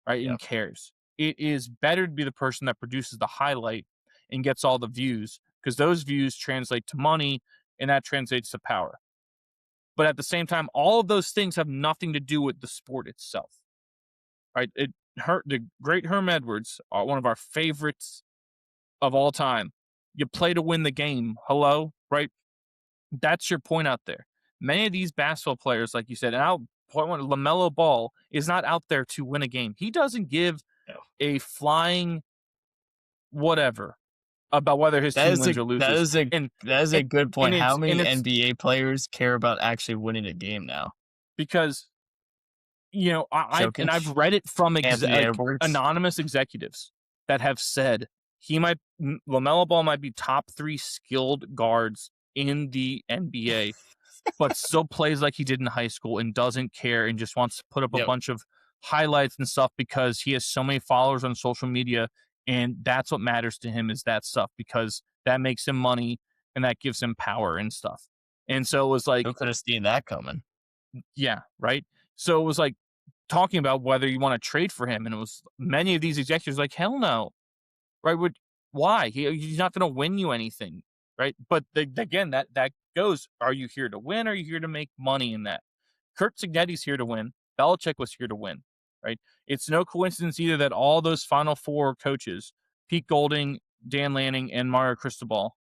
right? Yeah. And cares. It is better to be the person that produces the highlight and gets all the views because those views translate to money and that translates to power. But at the same time, all of those things have nothing to do with the sport itself, right? The great Herm Edwards, one of our favorites of all time. You play to win the game. Hello, right? That's your point out there. Many of these basketball players, like you said, and I'll point one, LaMelo Ball is not out there to win a game. He doesn't give No. a flying whatever about whether his team wins or loses. That is a good point. How many it's NBA players care about actually winning a game now? because Choking. I've read it from Anthony Edwards. anonymous executives that have said LaMelo Ball might be top 3 skilled guards in the NBA, but still plays like he did in high school and doesn't care and just wants to put up a bunch of highlights and stuff because he has so many followers on social media, and that's what matters to him is that stuff because that makes him money and that gives him power and stuff. And so it was like, who could have seen that coming? Yeah, right. So it was like talking about whether you want to trade for him, and it was many of these executives like, hell no, right? Why? He's not going to win you anything, right? But again, that goes, are you here to win? Or are you here to make money in that? Kurt Signetti's here to win. Belichick was here to win, right? It's no coincidence either that all those Final Four coaches, Pete Golding, Dan Lanning, and Mario Cristobal,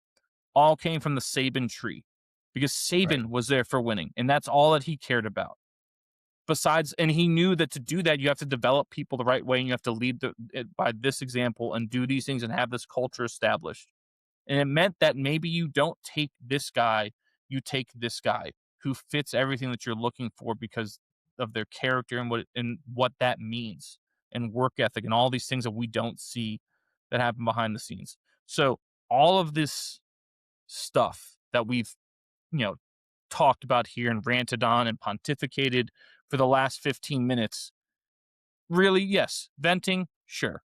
all came from the Saban tree because Saban was there for winning, and that's all that he cared about. Besides, and he knew that to do that, you have to develop people the right way, and you have to lead by this example and do these things and have this culture established. And it meant that maybe you don't take this guy, you take this guy who fits everything that you're looking for because of their character and what that means and work ethic and all these things that we don't see that happen behind the scenes. So all of this stuff that we've, talked about here and ranted on and pontificated for the last 15 minutes, really, yes, venting, sure.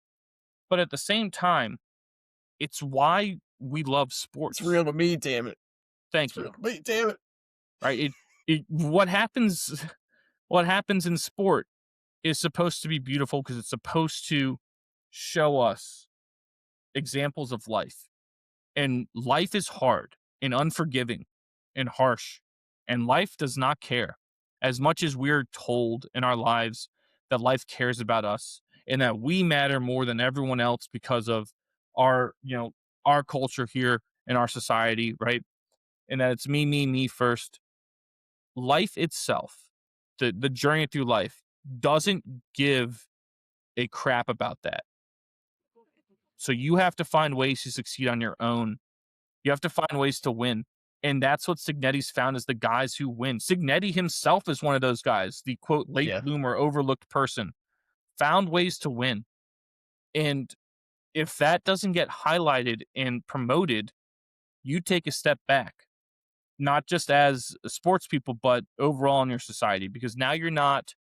But at the same time, it's why we love sports. It's real to me, damn it. Thank you. Real to me, damn it. Right? What happens in sport is supposed to be beautiful because it's supposed to show us examples of life. And life is hard and unforgiving and harsh. And life does not care as much as we're told in our lives that life cares about us and that we matter more than everyone else because of our culture here in our society, right? And that it's me first. Life itself, the journey through life, doesn't give a crap about that. So you have to find ways to succeed on your own. You have to find ways to win. And that's what Signetti's found is the guys who win. Signetti himself is one of those guys, the quote, late bloomer, overlooked person, found ways to win. And if that doesn't get highlighted and promoted, you take a step back, not just as sports people, but overall in your society, because now you're not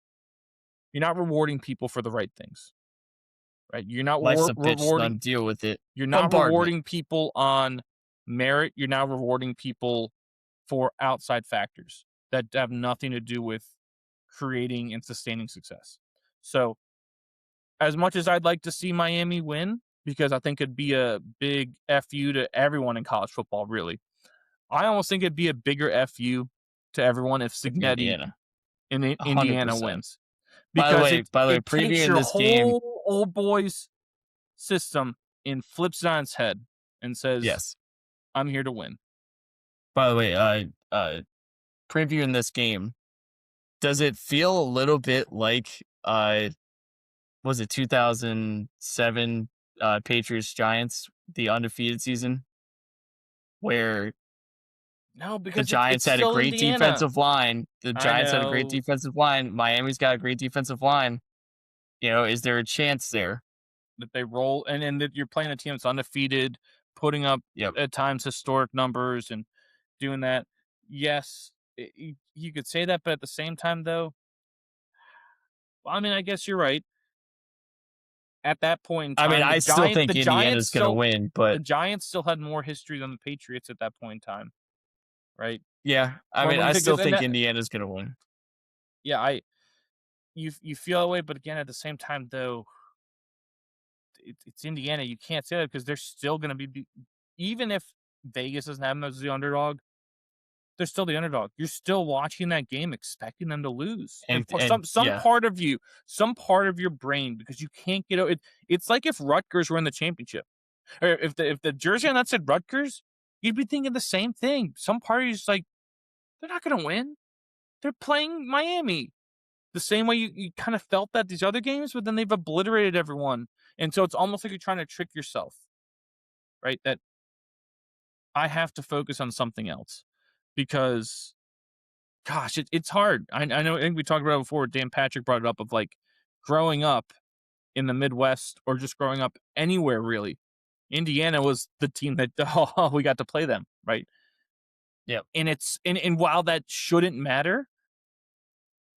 rewarding people for the right things, right? You're not rewarding. Deal with it. You're not rewarding people on merit. You're now rewarding people for outside factors that have nothing to do with creating and sustaining success. So as much as I'd like to see Miami win, because I think it'd be a big FU to everyone in college football, really, I almost think it'd be a bigger FU to everyone if Signetti in Indiana wins. Because by the way, previewing this game, whole old boys system and flips it on its head and says, yes, I'm here to win. By the way, previewing this game, does it feel a little bit like was it 2007 Patriots Giants, the undefeated season, where because the Giants had a great defensive line. The Giants had a great defensive line. Miami's got a great defensive line. Is there a chance there that they roll and that you're playing a team that's undefeated, putting up at times historic numbers and doing that? Yes, you could say that, but at the same time, though, I mean, I guess you're right. At that point in time, I still think Indiana's going to win, but the Giants still had more history than the Patriots at that point in time, right? Yeah, I still think Indiana's going to win. Yeah, you feel that way, but again, at the same time, though, it's Indiana. You can't say that because they're still going to be, even if Vegas doesn't have them as the underdog, they're still the underdog. You're still watching that game expecting them to lose. And some part of you, some part of your brain, because you can't get it. It's like if Rutgers were in the championship, or if the jersey on that said Rutgers, you'd be thinking the same thing. Some part of you's like, they're not going to win. They're playing Miami. The same way you kind of felt that these other games, but then they've obliterated everyone. And so it's almost like you're trying to trick yourself. right? That I have to focus on something else because, gosh, it's hard. I know. I think we talked about it before. Dan Patrick brought it up of like growing up in the Midwest or just growing up anywhere really. Indiana was the team that we got to play them, right? Yep. And while that shouldn't matter,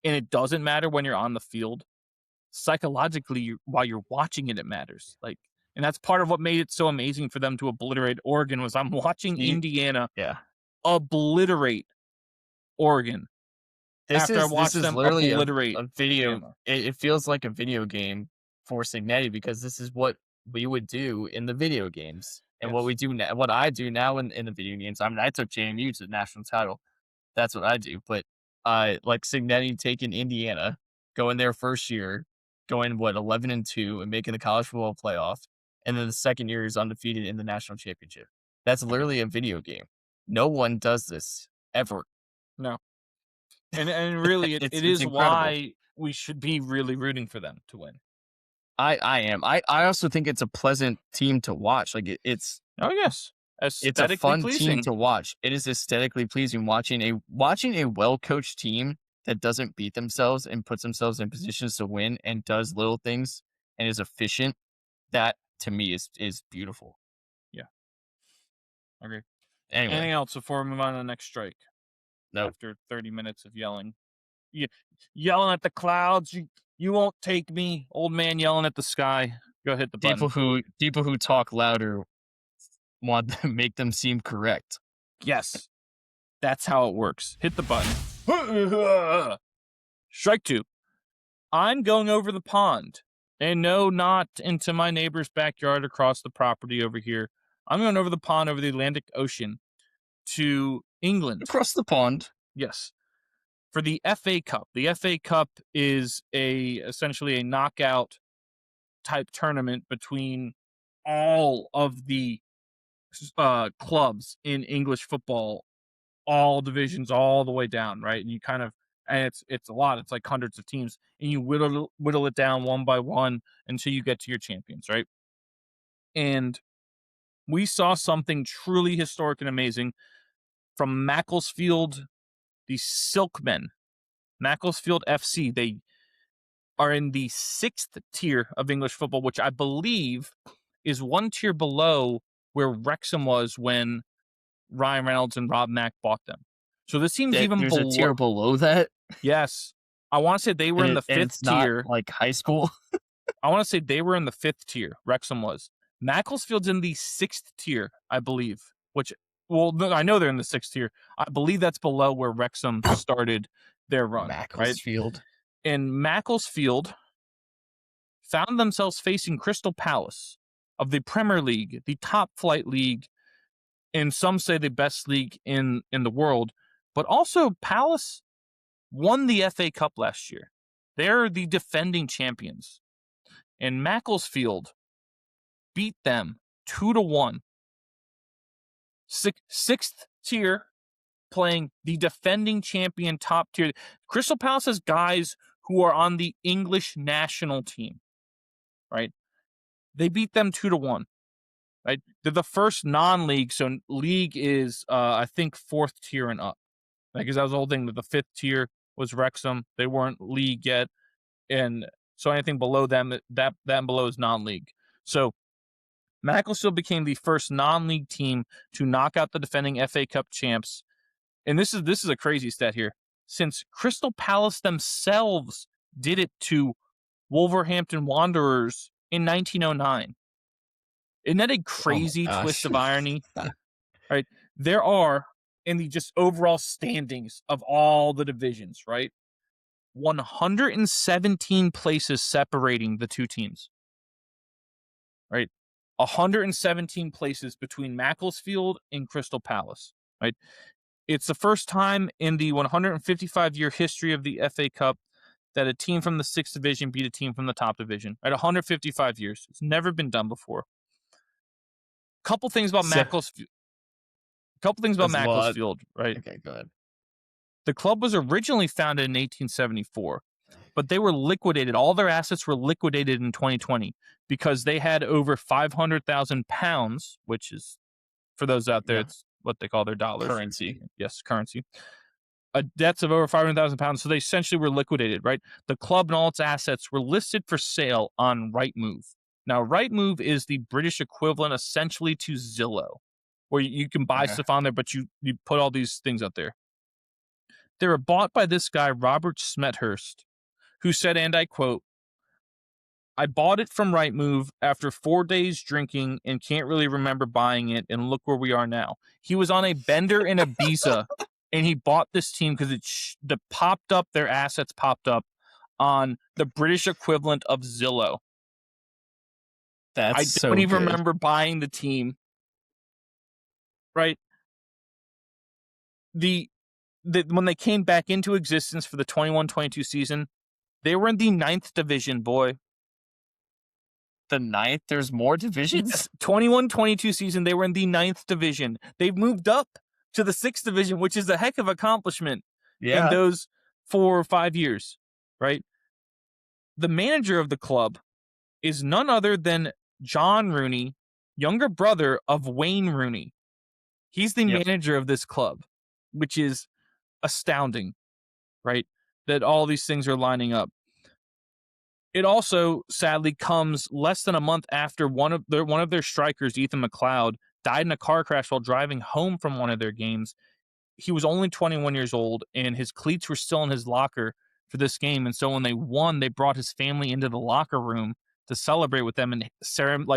and it doesn't matter when you're on the field, psychologically, while you're watching it, it matters. Like, and that's part of what made it so amazing for them to obliterate Oregon was I'm watching Indiana Yeah. obliterate Oregon This after I is watched them literally obliterate a video. Bama. It feels like a video game for Signetti because this is what we would do in the video games. And what Yes. we do now, what I do now in the video games. I mean, I took JMU to the national title. That's what I do. But like Signetti taking Indiana, going their first year, going 11-2 and making the college football playoff, and then the second year is undefeated in the national championship. That's literally a video game. No one does this ever. No. And really, it It's is incredible. why we should be really rooting for them to win. I am. I also think it's a pleasant team to watch. Like it's Oh yes, it's a fun pleasing. team to watch. It is aesthetically pleasing watching a well coached team that doesn't beat themselves and puts themselves in positions to win and does little things and is efficient. That to me is beautiful. Yeah. Okay. Anyway, Anything else before we move on to the next strike? no. After 30 minutes of yelling, yelling at the clouds. You won't take me, old man yelling at the sky. Go hit the button. People who talk louder want to make them seem correct. Yes, that's how it works. Hit the button. Strike 2. I'm going over the pond. And no, not into my neighbor's backyard across the property over here. I'm going over the pond over the Atlantic Ocean to England. Across the pond. Yes. For the FA Cup. The FA Cup is essentially a knockout type tournament between all of the clubs in English football, all divisions, all the way down, right? And you and it's a lot. It's like hundreds of teams, and you whittle it down one by one until you get to your champions, right? And we saw something truly historic and amazing from Macclesfield, the Silkmen. Macclesfield FC, they are in the 6th tier of English football, which I believe is one tier below where Wrexham was when Ryan Reynolds and Rob Mack bought them. So this seems even there's below. a tier below that. Yes. I want to say they were in the 5th tier. Like high school. I want to say they were in the 5th tier. Wrexham was. Macclesfield's in the 6th tier, I believe, which, well, I know they're in the 6th tier. I believe that's below where Wrexham started their run. Macclesfield. Right? And Macclesfield found themselves facing Crystal Palace of the Premier League, the top flight league, and some say the best league in the world. But also Palace won the FA Cup last year. They're the defending champions. And Macclesfield beat them 2-1. 6th tier, playing the defending champion top tier. Crystal Palace has guys who are on the English national team, right? They beat them 2-1, right? They're the first non-league, so league is, I think, 4th tier and up. Because that was the whole thing, that the 5th tier was Wrexham. They weren't league yet, and so anything below them, that below is non-league. So Macclesfield became the first non-league team to knock out the defending FA Cup champs. And this is a crazy stat here. Since Crystal Palace themselves did it to Wolverhampton Wanderers in 1909. Isn't that a crazy twist of irony? Right? There are, in the just overall standings of all the divisions, right? 117 places separating the two teams. Right? 117 places between Macclesfield and Crystal Palace. Right? It's the first time in the 155-year history of the FA Cup that a team from the 6th division beat a team from the top division. Right? 155 years. It's never been done before. Couple things about Macclesfield. Right? Okay, go ahead. The club was originally founded in 1874. but they were liquidated. All their assets were liquidated in 2020 because they had over £500,000, which is, for those out there, it's what they call their dollars. Currency. Yes, currency. Debts of over £500,000. So they essentially were liquidated, right? The club and all its assets were listed for sale on Rightmove. Now, Rightmove is the British equivalent essentially to Zillow, where you can buy stuff on there, but you put all these things out there. They were bought by this guy, Robert Smethurst, who said, and I quote, "I bought it from Rightmove after 4 days drinking and can't really remember buying it, and look where we are now." He was on a bender in Ibiza, and he bought this team because their assets popped up on the British equivalent of Zillow. I don't even remember buying the team. Right? When they came back into existence for the 21-22 season, they were in the 9th division, boy. The 9th? There's more divisions? Yes. 21-22 season, they were in the 9th division. They've moved up to the 6th division, which is a heck of an accomplishment in those 4 or 5 years, right? The manager of the club is none other than John Rooney, younger brother of Wayne Rooney. He's the manager of this club, which is astounding, right? That all these things are lining up. It also sadly comes less than a month after one of their strikers, Ethan McLeod, died in a car crash while driving home from one of their games. He was only 21 years old, and his cleats were still in his locker for this game. And so when they won, they brought his family into the locker room to celebrate with them, and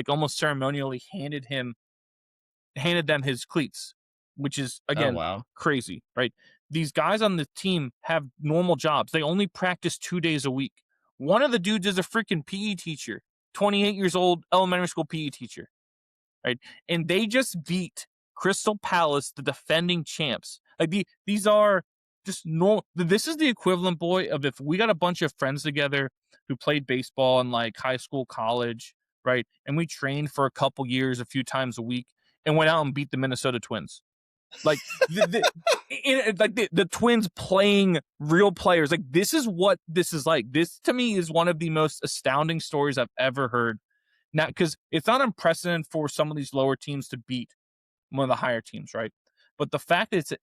almost ceremonially handed them his cleats, which is, again, crazy, right? These guys on the team have normal jobs. They only practice 2 days a week. One of the dudes is a freaking PE teacher, 28 years old, elementary school PE teacher, right? And they just beat Crystal Palace, the defending champs. These are just normal. This is the equivalent, boy, of if we got a bunch of friends together who played baseball in like high school, college, right? And we trained for a couple years, a few times a week, and went out and beat the Minnesota Twins. Like the Twins playing real players. Like, this is what this is like. This, to me, is one of the most astounding stories I've ever heard. Now, because it's not unprecedented for some of these lower teams to beat one of the higher teams, right? But the fact that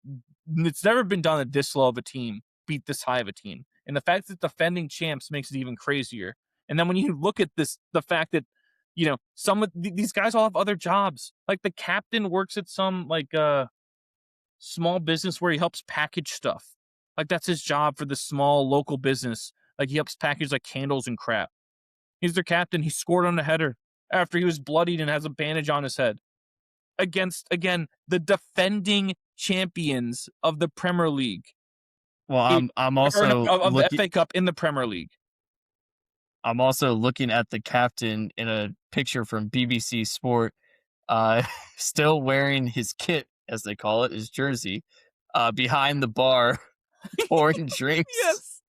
it's never been done at this low of a team, beat this high of a team. And the fact that defending champs makes it even crazier. And then when you look at this, the fact that, some of these guys all have other jobs. Like, the captain works at some small business where he helps package stuff. Like, that's his job for the small local business. Like, he helps package like candles and crap. He's their captain. He scored on a header after he was bloodied and has a bandage on his head against, again, the defending champions of the Premier League. Well, I'm also of the FA Cup in the Premier League. I'm also looking at the captain in a picture from BBC Sport, still wearing his kit, as they call it, his jersey, behind the bar, pouring drinks. Yes.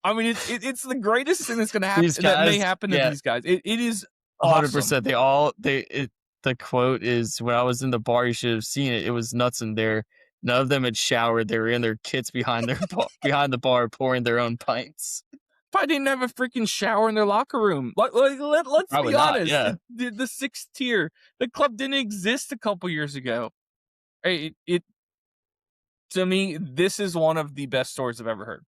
I mean, it's the greatest thing that's going to happen. That may happen to these guys. It is 100%. The quote is, "When I was in the bar, you should have seen it. It was nuts in there. None of them had showered. They were in their kits behind the bar, pouring their own pints." Probably didn't have a freaking shower in their locker room. Let's be honest. The 6th tier, the club didn't exist a couple years ago. To me, this is one of the best stories I've ever heard.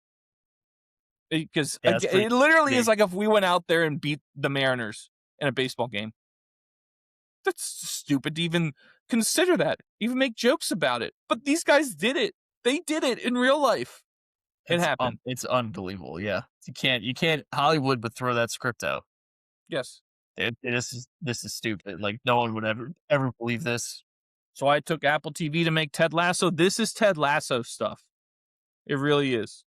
Because it literally is like if we went out there and beat the Mariners in a baseball game. That's stupid to even consider that, even make jokes about it. But these guys did it. They did it in real life. It happened. It's unbelievable. Yeah, you can't. Hollywood would throw that script out. Yes, this is stupid. Like, no one would ever believe this. So I took Apple TV to make Ted Lasso. This is Ted Lasso stuff. It really is.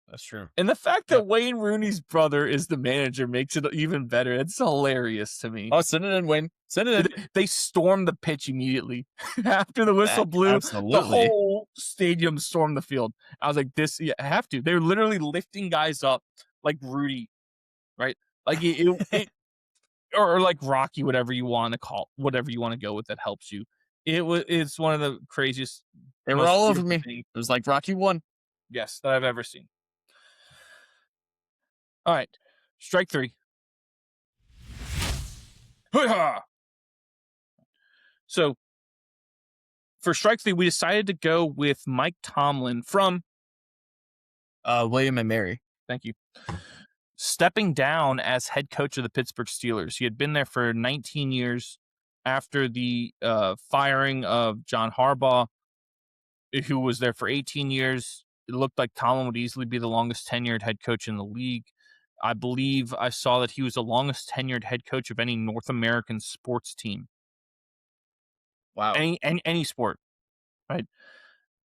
That's true. And the fact that Wayne Rooney's brother is the manager makes it even better. It's hilarious to me. Oh, send it in, Wayne. Send it in. They stormed the pitch immediately. After the whistle blew, absolutely. The whole stadium stormed the field. I was like, I have to. They're literally lifting guys up like Rudy, right? Like or like Rocky, whatever you want to go with that helps you. It's one of the craziest. They were all over me. It was like Rocky 1. Yes, that I've ever seen. All right. Strike three. Hoo-ha! So for strike three, we decided to go with Mike Tomlin from, William and Mary. thank you, stepping down as head coach of the Pittsburgh Steelers. He had been there for 19 years after the firing of John Harbaugh, who was there for 18 years. It looked like Tomlin would easily be the longest tenured head coach in the league. I believe I saw that he was the longest tenured head coach of any North American sports team. Wow. Any sport, right?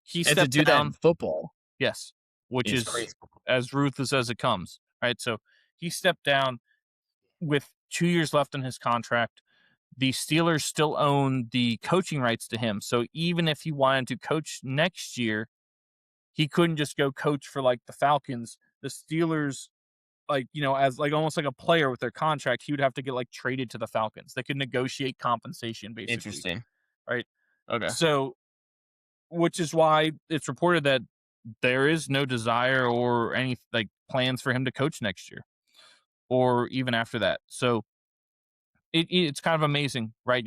He And to stepped do that in down. football. Yes, which It's is crazy. as ruthless as it comes, right? So he stepped down with 2 years left in his contract. The Steelers still own the coaching rights to him. So even if he wanted to coach next year, he couldn't just go coach for like the Falcons. The Steelers, like, as like almost like a player with their contract, he would have to get like traded to the Falcons. They could negotiate compensation basically. Interesting. Right. Okay. So, which is why it's reported that there is no desire or any like plans for him to coach next year or even after that. So it's kind of amazing, right?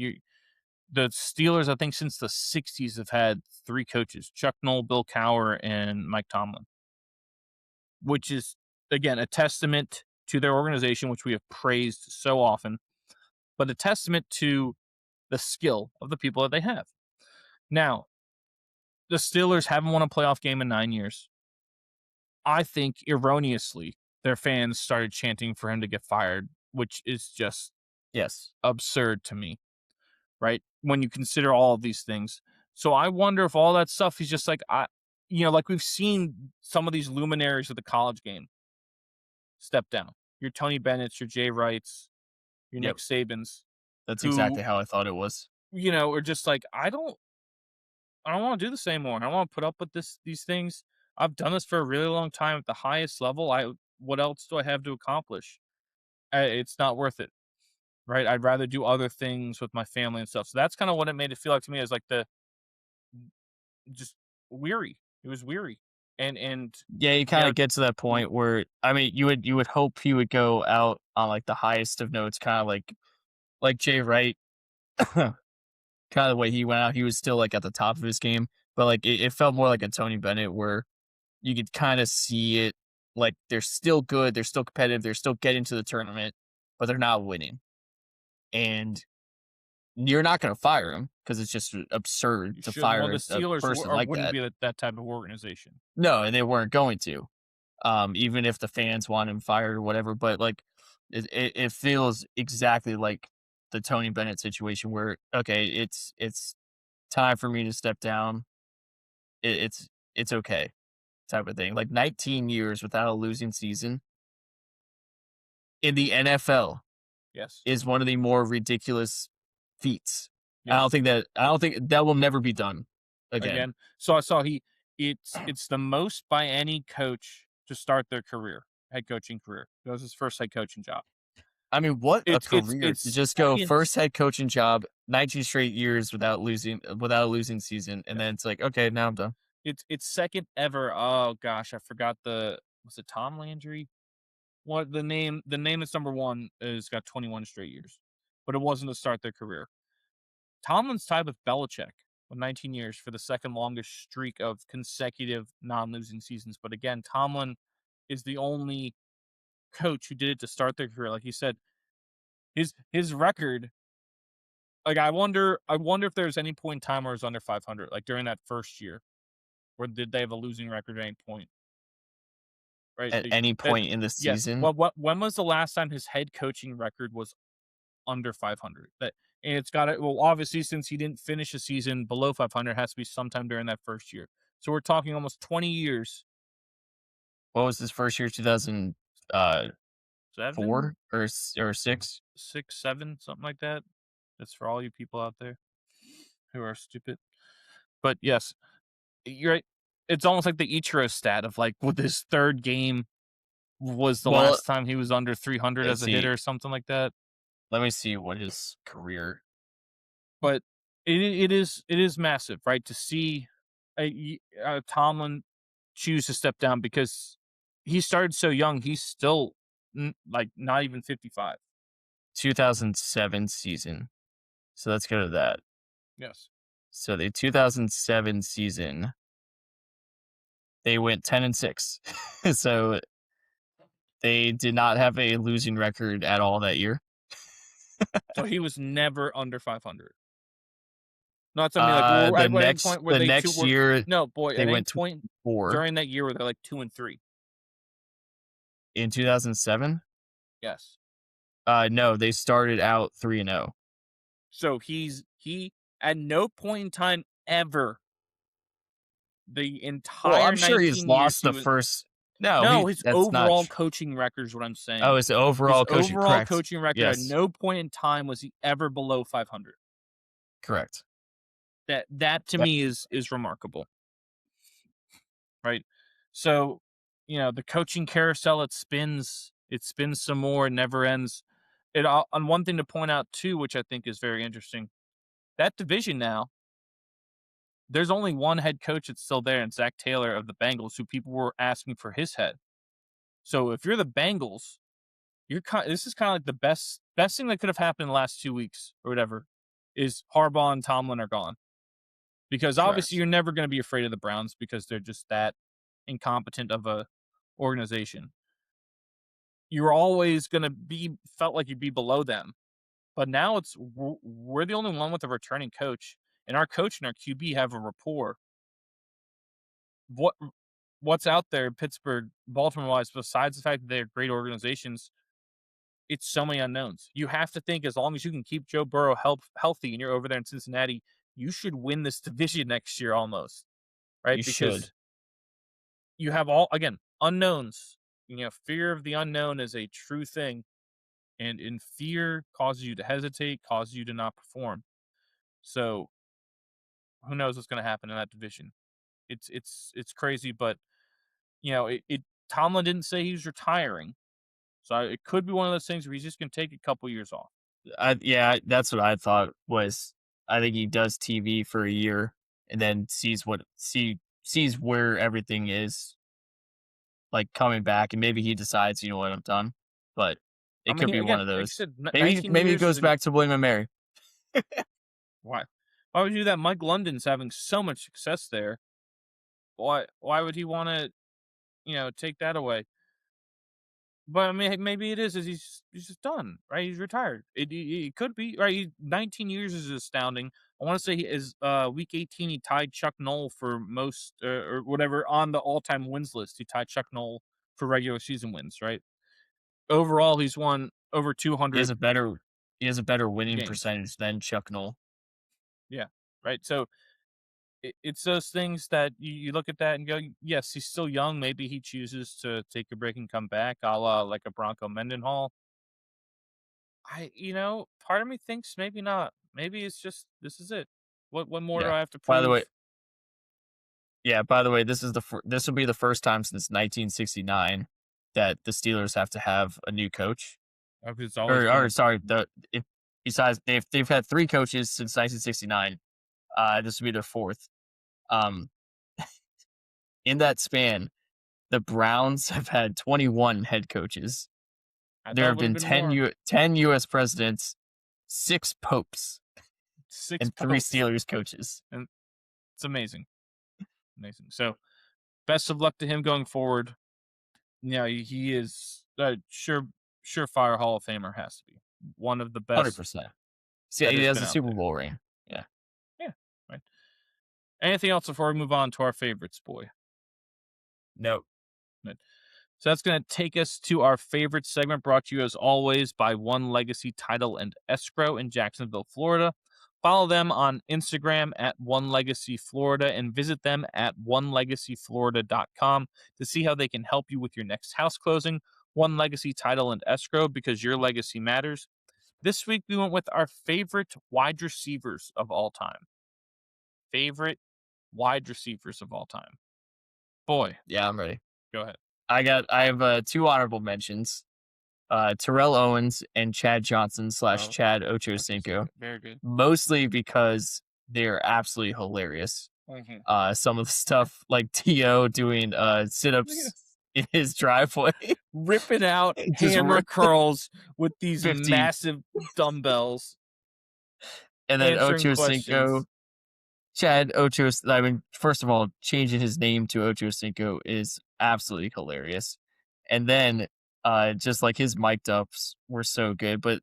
The Steelers, I think, since the 60s have had 3 coaches: Chuck Noll, Bill Cowher, and Mike Tomlin, which is, again, a testament to their organization, which we have praised so often, but a testament to the skill of the people that they have. Now, the Steelers haven't won a playoff game in 9 years. I think erroneously, their fans started chanting for him to get fired, which is just Yes. absurd to me, right? When you consider all of these things. So I wonder if all that stuff is just like, like we've seen some of these luminaries of the college game step down. Your Tony Bennett's, your Jay Wrights, your Yep. Nick Sabans, That's who, exactly how I thought it was. are just like, I don't want to do this anymore. I don't want to put up with these things. I've done this for a really long time at the highest level. What else do I have to accomplish? It's not worth it, right? I'd rather do other things with my family and stuff. So that's kind of what it made it feel like to me, is like just weary. It was weary, and Yeah, you kind of get to that point where, I mean, you would hope he would go out on like the highest of notes, kind of like Jay Wright, kind of the way he went out. He was still like at the top of his game, but like it felt more like a Tony Bennett, where you could kind of see it, like they're still good, they're still competitive, they're still getting to the tournament, but they're not winning. And you're not going to fire him, because it's just absurd to fire the a Steelers person like wouldn't that. be that type of organization. No, and they weren't going to, even if the fans want him fired or whatever. But like, it feels exactly like the Tony Bennett situation, where okay, it's time for me to step down. It's okay, type of thing. Like 19 years without a losing season in the NFL Yes. is one of the more ridiculous feats. Yes. I don't think that will never be done again. So I saw it's the most by any coach to start their career, head coaching career. That was his first head coaching job. I mean, what a career it's to just go second- first head coaching job, 19 straight years without a losing season, and then it's like, okay, now I'm done. It's second ever. Oh gosh, I forgot was it Tom Landry? What the name that's number one is got 21 straight years, but it wasn't to start their career. Tomlin's tied with Belichick with 19 years for the second longest streak of consecutive non-losing seasons. But again, Tomlin is the only coach who did it to start their career. Like you said, his record. Like I wonder if there's any point in time where it was under 500, like during that first year, or did they have a losing record at any point? Right. At any point in the season. Yes. Well, when was the last time his head coaching record was under 500? And it's got it. Well, obviously, since he didn't finish a season below 500, it has to be sometime during that first year. So we're talking almost 20 years. What was his first year? 2004 or 6? 6, 7, something like that. That's for all you people out there who are stupid. But yes, you're right. It's almost like the Ichiro stat of like, with his third game was the last time he was under 300 as a hitter or something like that. Let me see what his career. But it is massive, right? To see Tomlin choose to step down, because he started so young. He's still like not even 55. 2007 season. So let's go to that. Yes. So the 2007 season, they went 10-6. So they did not have a losing record at all that year. So he was never under 500. Not something like at any point where the next year no boy they at any went point 4 during that year where they're like 2-3. in 2007. Yes. No, they started out 3-0. So he at no point in time ever the entire Well, I'm sure 19 he's years lost he the was, first. no, his That's not overall true. coaching record is what I'm saying. Oh, it's the overall His coaching. overall Correct. coaching record at Yes. no point in time was he ever below 500. Correct. That to me is remarkable. Right? So, the coaching carousel, it spins some more, it never ends. On one thing to point out too, which I think is very interesting, that division now, there's only one head coach that's still there, and Zach Taylor of the Bengals, who people were asking for his head. So if you're the Bengals, this is kind of like the best thing that could have happened in the last 2 weeks or whatever, is Harbaugh and Tomlin are gone. Because obviously you're never going to be afraid of the Browns because they're just that incompetent of a organization. You're always going to felt like you'd be below them. But now we're the only one with a returning coach, and our coach and our QB have a rapport. What's out there, Pittsburgh, Baltimore-wise, besides the fact that they're great organizations, it's so many unknowns. You have to think as long as you can keep Joe Burrow healthy and you're over there in Cincinnati, you should win this division next year almost, right? You because should. you have unknowns. Fear of the unknown is a true thing, and in fear causes you to hesitate, causes you to not perform. So who knows what's going to happen in that division? It's crazy, but Tomlin didn't say he was retiring, so it could be one of those things where he's just going to take a couple years off. That's what I thought was. I think he does TV for a year and then sees where everything is, like coming back, and maybe he decides, you know what, I'm done. But it could be one of those. Like I said, Maybe he goes back to William and Mary. Why? Why would you do that? Mike London's having so much success there. Why would he want to, take that away? But I mean, maybe it is he's just done, right? He's retired. It could be, right? 19 years is astounding. I want to say is week 18 he tied Chuck Noll for most or whatever on the all-time wins list. He tied Chuck Noll for regular season wins, right? Overall, he's won over 200. He has a better winning games. Percentage than Chuck Noll. Yeah, right. So it's those things that you look at that and go, yes, he's still young. Maybe he chooses to take a break and come back, a la like a Bronco Mendenhall. Part of me thinks maybe not. Maybe it's just this is it. What more do I have to prove? By the way, this will be the first time since 1969 that the Steelers have to have a new coach. Besides they've had 3 coaches since 1969. This will be their 4th. In that span, the Browns have had 21 head coaches. There have been 10 U.S. presidents, 6 popes, and 3 Steelers coaches. And it's amazing. Amazing. So, best of luck to him going forward. He is a surefire Hall of Famer. Has to be one of the best. 100%. See, he has a Super Bowl ring. Yeah. Yeah. Right. Anything else before we move on to our favorites, boy? No. Right. So that's going to take us to our favorite segment, brought to you as always by One Legacy Title and Escrow in Jacksonville, Florida. Follow them on Instagram at One Legacy Florida and visit them at onelegacyflorida.com to see how they can help you with your next house closing. One Legacy Title and Escrow, because your legacy matters. This week we went with our favorite wide receivers of all time. Favorite wide receivers of all time. Boy. Yeah, I'm ready. Go ahead. I have 2 honorable mentions. Terrell Owens and Chad Johnson / Chad Ochocinco. Very good. Mostly because they're absolutely hilarious. Mm-hmm. Some of the stuff like T.O. doing sit-ups in his driveway, ripping out just hammer curls with these 50. massive dumbbells, And then answering Ocho questions. Cinco, Chad Ocho. I mean, first of all, changing his name to Ocho Cinco is absolutely hilarious. And then, just like his mic'd ups were so good, but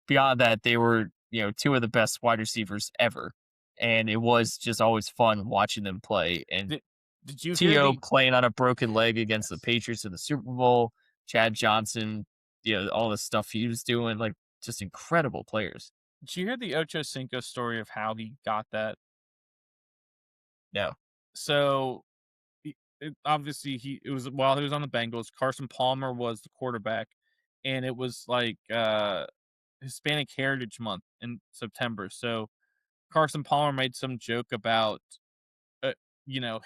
beyond that, they were, two of the best wide receivers ever. And it was just always fun watching them play. And Did you hear T.O. the playing on a broken leg against the yes. Patriots in the Super Bowl, Chad Johnson, all the stuff he was doing, like just incredible players. Did you hear the Ocho Cinco story of how he got that? No. So obviously it was while he was on the Bengals, Carson Palmer was the quarterback, and it was like Hispanic Heritage Month in September. So Carson Palmer made some joke about uh,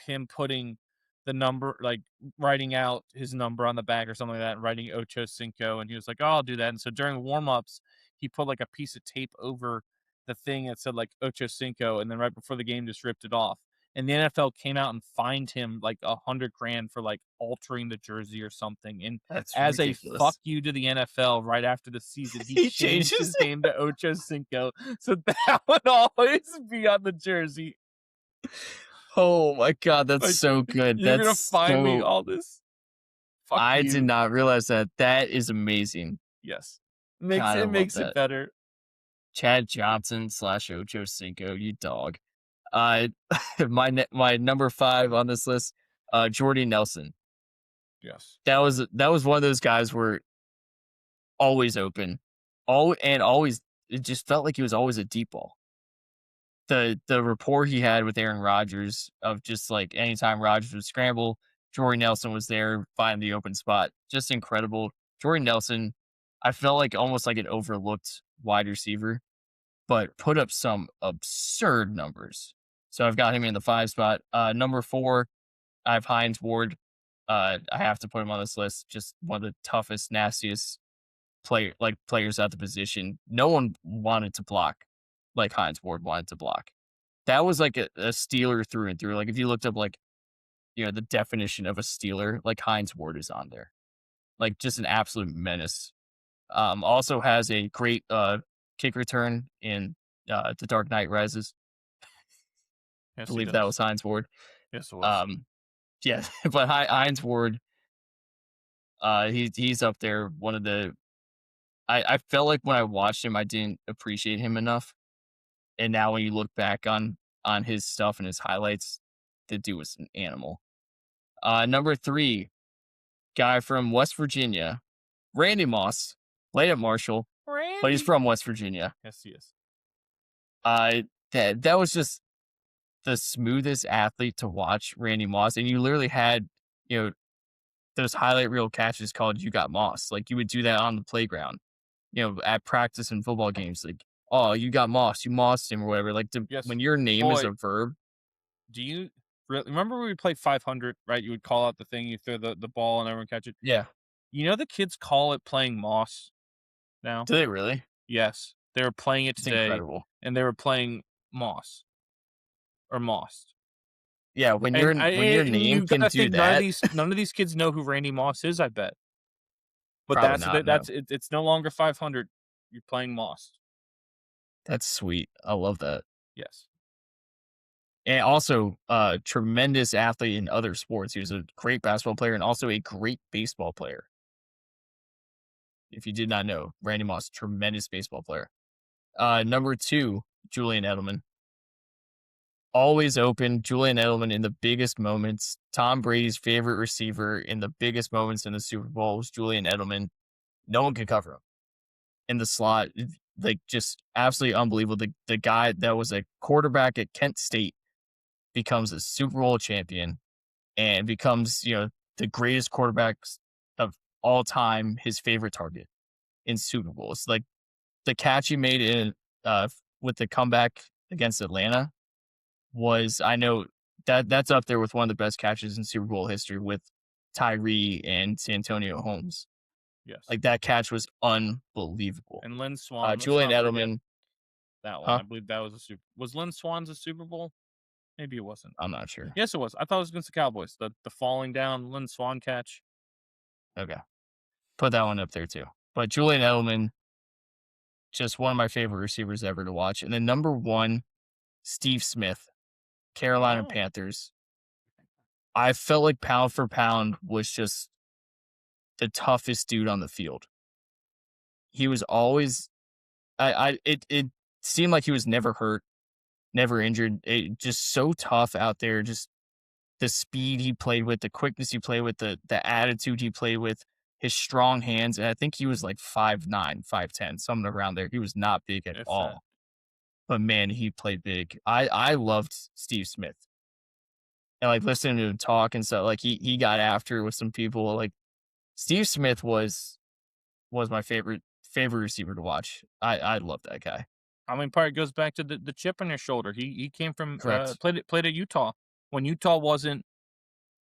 him putting the number, like writing out his number on the back or something like that, and writing Ocho Cinco, and he was like, "Oh, I'll do that." And so during warm-ups, he put like a piece of tape over the thing that said like Ocho Cinco, and then right before the game just ripped it off. And the NFL came out and fined him like $100,000 for like altering the jersey or something. And That's as a fuck ridiculous. you to the NFL, right after the season, he He changed changes his name to Ocho Cinco, so that would always be on the jersey. Oh my god, that's Like, so good. you're gonna That's find me so all this. Fuck I did you. not realize that. That is amazing. Yes. God, I love Makes it that. better. Chad Johnson / Ocho Cinco, you dog. Uh, my number 5 on this list, Jordy Nelson. Yes. That was one of those guys where always open, always it just felt like he was always a deep ball. The rapport he had with Aaron Rodgers of just like anytime Rodgers would scramble, Jordy Nelson was there finding the open spot. Just incredible. Jordy Nelson, I felt like almost like an overlooked wide receiver, but put up some absurd numbers. So I've got him in the 5 spot. Number 4, I have Hines Ward. I have to put him on this list. Just one of the toughest, nastiest players at the position. No one wanted to block like Hines Ward wanted to block. That was like a Steeler through and through. Like if you looked up like the definition of a Steeler, like Hines Ward is on there. Like just an absolute menace. Also has a great kick return in The Dark Knight Rises. I Yes, he believe that does. was Hines Ward. Yes, it was. Yeah, but Hines Ward, he's up there. One of the I felt like when I watched him, I didn't appreciate him enough. And now when you look back on his stuff and his highlights, the dude was an animal. Number 3, guy from West Virginia, Randy Moss, played at Marshall, but he's Randy. from West Virginia. Yes, he is. That was just the smoothest athlete to watch, Randy Moss, and you literally had those highlight reel catches called "You Got Moss." Like you would do that on the playground, at practice and football games. Like, oh, you got Moss, you mossed him or whatever. Like Yes. when your name is Boy, a verb. do you remember when we played 500, right? You would call out the thing, you throw the ball, and everyone catch it. Yeah. The kids call it playing moss now? Do they really? Yes. They were playing it It's today, incredible. and they were playing moss or mossed. Yeah, when And your and name you can gotta do think that, none of these kids know who Randy Moss is, I bet. But probably not. No, it's no longer 500. You're playing moss. that's sweet. I love that. Yes. And also, tremendous athlete in other sports. He was a great basketball player and also a great baseball player. If you did not know, Randy Moss, tremendous baseball player. Number 2, Julian Edelman. Always open. Julian Edelman in the biggest moments. Tom Brady's favorite receiver in the biggest moments in the Super Bowl was Julian Edelman. No one could cover him in the slot. Like just absolutely unbelievable. The guy that was a quarterback at Kent State becomes a Super Bowl champion and becomes, the greatest quarterbacks of all time, his favorite target in Super Bowls. Like the catch he made in with the comeback against Atlanta was, I know that's up there with one of the best catches in Super Bowl history with Tyree and Santonio Holmes. Yes. Like that catch was unbelievable. And Lynn Swan. Julian Edelman. That one. Huh? I believe that was Lynn Swan's a Super Bowl? Maybe it wasn't. I'm not sure. Yes, it was. I thought it was against the Cowboys. The falling down Lynn Swan catch. Okay. Put that one up there too. But Julian Edelman, just one of my favorite receivers ever to watch. And then number 1, Steve Smith, Carolina Oh, Panthers. I felt like pound for pound was just the toughest dude on the field. He was always it seemed like he was never hurt, never injured. Just so tough out there. Just the speed he played with, the quickness he played with, the attitude he played with, his strong hands. And I think he was like 5'9", 5'10", something around there. He was not big at if that. all. But man, he played big. I loved Steve Smith. And like listening to him talk and stuff, like he got after with some people. Like Steve Smith was my favorite receiver to watch. I love that guy. I mean, part goes back to the chip on your shoulder. He came from Correct. played at Utah when Utah wasn't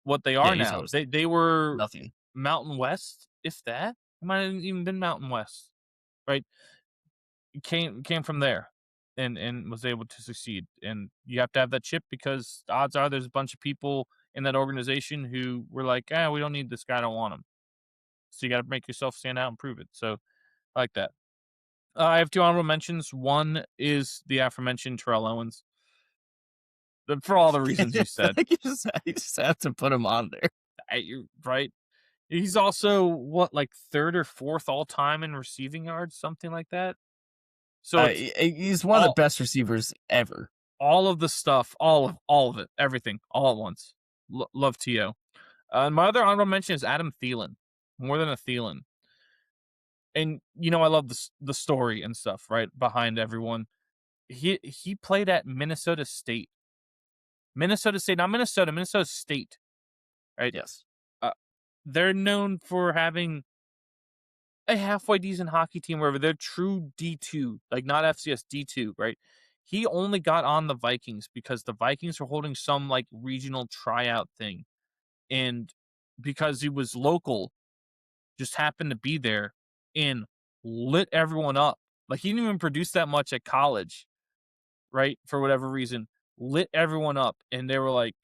what they Yeah, are he's now. always They were nothing. Mountain West, if that. It might have even been Mountain West, right? Came from there, and was able to succeed. And you have to have that chip because odds are there's a bunch of people in that organization who were like, we don't need this guy, I don't want him. So you got to make yourself stand out and prove it. So I like that. I have 2 honorable mentions. One is the aforementioned Terrell Owens. For all the reasons you said. You just have to put him on there. Right? He's also, what, like 3rd or 4th all-time in receiving yards, something like that? So it's He's one of the all best receivers ever. all of the stuff, all of it, everything, all at once. Love T.O. My other honorable mention is Adam Thielen. More than a Thielen. And, I love the story and stuff, right, behind everyone. He played at Minnesota State. Minnesota State, not Minnesota, Minnesota State, right? Yes. They're known for having a halfway decent hockey team, wherever they're true D2, like not FCS D2, right? He only got on the Vikings because the Vikings were holding some like regional tryout thing. And because he was local, just happened to be there and lit everyone up. Like he didn't even produce that much at college, right? For whatever reason, lit everyone up. And they were like,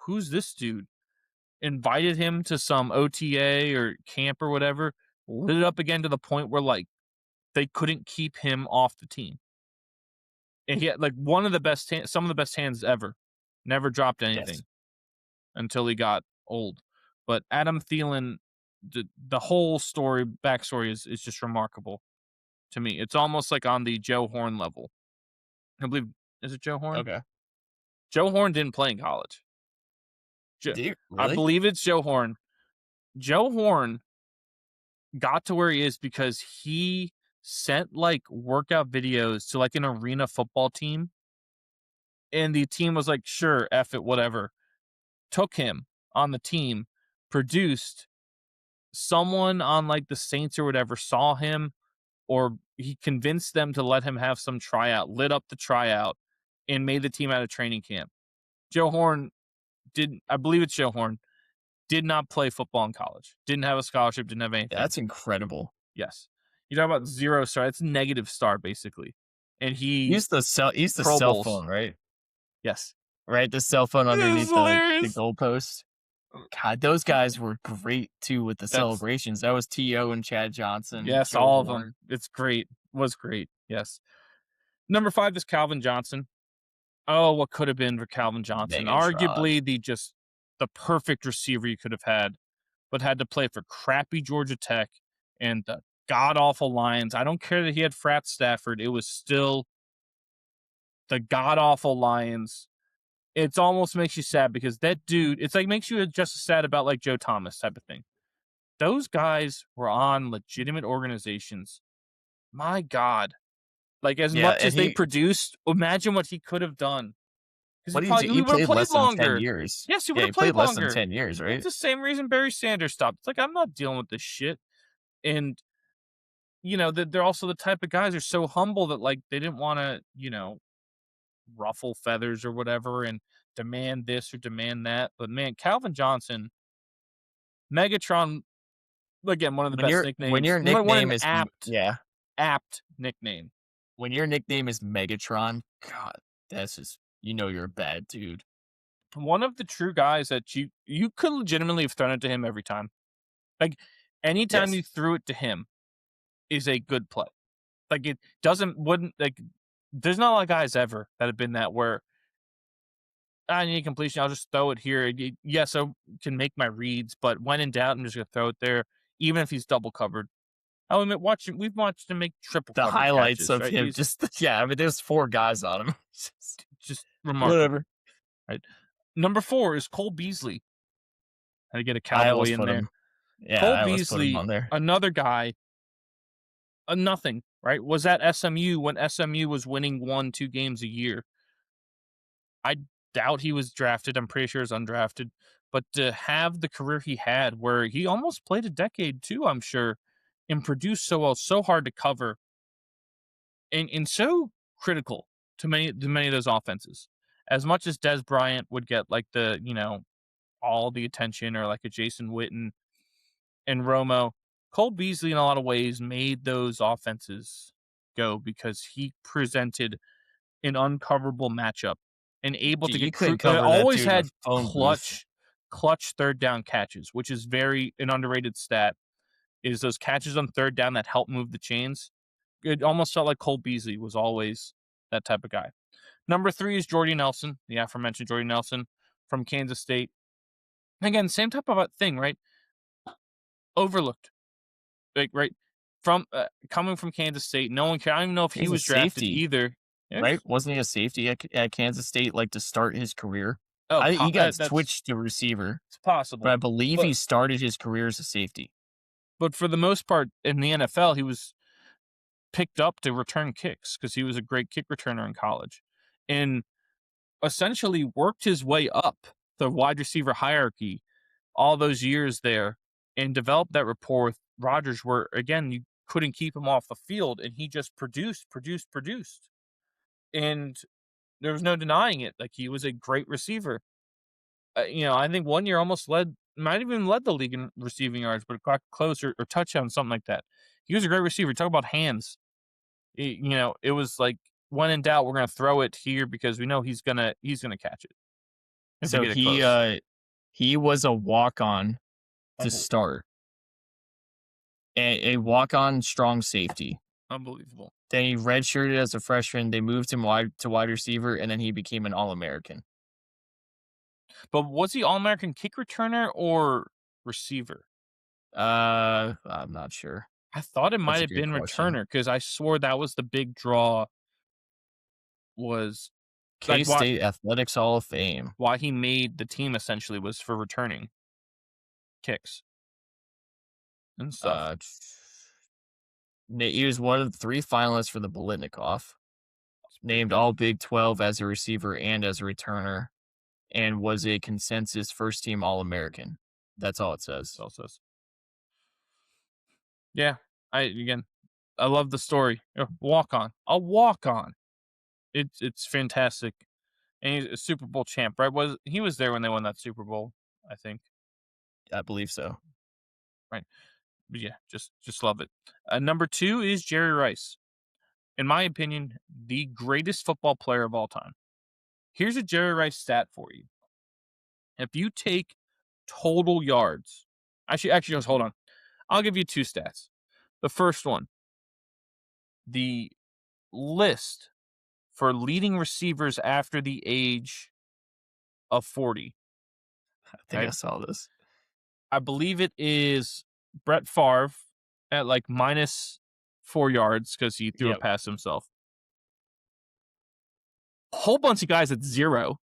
who's this dude? Invited him to some OTA or camp or whatever, lit it up again to the point where like they couldn't keep him off the team. And he had like some of the best hands ever. Never dropped anything Yes. until he got old. But Adam Thielen, the whole backstory is just remarkable to me. It's almost like on the Joe Horn level. I believe, is it Joe Horn? Okay. Joe Horn didn't play in college. Do you I really? believe it's Joe Horn. Joe Horn got to where he is because he sent like workout videos to like an arena football team, and the team was like, sure, F it, whatever. Took him on the team, produced. Someone on like the Saints or whatever saw him, or he convinced them to let him have some tryout, lit up the tryout, and made the team out of training camp. Joe Horn I believe it's Joe Horn, did not play football in college. Didn't have a scholarship, didn't have anything. That's incredible. Yes. You talk about 0 star. It's negative star, basically. And Use the Pro cell Bowls. phone, right? Yes. Right, the cell phone underneath the hilarious. goalpost. God, those guys were great too with the celebrations. That was T.O. and Chad Johnson. Yes, Joe all of Horn. them. It's great. Was great. Yes. Number 5 is Calvin Johnson. Oh, what could have been for Calvin Johnson? Megatron. Arguably the perfect receiver you could have had, but had to play for crappy Georgia Tech and the god-awful Lions. I don't care that he had Frat Stafford. It was still the god-awful Lions. It almost makes you sad because that dude, it's like makes you just as sad about like Joe Thomas type of thing. Those guys were on legitimate organizations. My God. Like as much as they produced, imagine what he could have done. What Because he he would have played played less longer. than 10 years. Yes, he would Yeah, have he played played less longer. than 10 years, right? It's the same reason Barry Sanders stopped. It's like, I'm not dealing with this shit. And, they're also the type of guys who are so humble that, like, they didn't want to, ruffle feathers or whatever and demand this or demand that. But, man, Calvin Johnson, Megatron, again, one of the best nicknames. When your One nickname an is apt nickname. When your nickname is Megatron, God, that's just you're a bad dude. one of the true guys that you could legitimately have thrown it to him every time. Like, anytime Yes. you threw it to him is a good play. Like, there's not a lot of guys ever that have been that where I need completion. I'll just throw it here. Yes, I can make my reads, but when in doubt, I'm just gonna throw it there, even if he's double covered. Oh, we've watched him make triple The covered highlights catches, of right? him He's just yeah, I mean, there's 4 guys on him. just remarkable, Whatever. right? Number 4 is Cole Beasley. Had to get a I cowboy almost in put there. him yeah, Cole I almost put him Beasley, on there. another guy, a nothing, right? Was at SMU when SMU was winning 1-2 games a year. I doubt he was drafted. I'm pretty sure he's undrafted. But to have the career he had, where he almost played a decade too, I'm sure, and produced so well, so hard to cover, and so critical to many of those offenses. As much as Des Bryant would get like all the attention, or like a Jason Witten and Romo, Cole Beasley in a lot of ways made those offenses go because he presented an uncoverable matchup and able Dude, to you get couldn't cover that always dude in a had phone booth. clutch third down catches, which is very an underrated stat. Is those catches on third down that help move the chains. It almost felt like Cole Beasley was always that type of guy. Number 3 is Jordy Nelson, the aforementioned Jordy Nelson from Kansas State. Again, same type of thing, right? Overlooked, like, right, from coming from Kansas State. No one cared. I don't even know if he He's a was drafted safety, either. right? Yes. Wasn't he a safety at Kansas State, like, to start his career? Oh, He got that's switched to receiver, it's but possible, I believe but he started his career as a safety. for the most part in the NFL, he was picked up to return kicks because he was a great kick returner in college, and essentially worked his way up the wide receiver hierarchy all those years there, and developed that rapport with Rodgers, where again you couldn't keep him off the field, and he just produced, and there was no denying it. Like, he was a great receiver. I think one year might even led the league in receiving yards, but it got close, or touchdown, something like that. He was a great receiver. Talk about hands. It was like, when in doubt, we're gonna throw it here because we know he's gonna catch it if we So get it close. he was a walk-on to Unbel- start, a walk-on strong safety. Unbelievable. Then he redshirted as a freshman. They moved him wide receiver, and then he became an All-American. But was he All American kick returner or receiver? I'm not sure. I thought it might That's a have good been question. returner because I swore that was the big draw. Was like K-State Athletics Hall of Fame. why he made the team essentially was for returning kicks and stuff. Uh, he was one of the 3 finalists for the Bolitnikoff. It's pretty Named good. all Big 12 as a receiver and as a returner, and was a consensus first-team All-American. That's all it says. Celsius. Yeah, I love the story. Walk on, a walk on. It's fantastic, and he's a Super Bowl champ, right? He was there when they won that Super Bowl? I think, I believe so. right? But yeah, just love it. Number 2 is Jerry Rice. In my opinion, the greatest football player of all time. Here's a Jerry Rice stat for you. If you take total yards, actually, just hold on. I'll give you 2 stats. The first one, the list for leading receivers after the age of 40. I think Okay? I saw this. I believe it is Brett Favre at like -4 yards because he threw a Yep. pass himself. A whole bunch of guys at 0.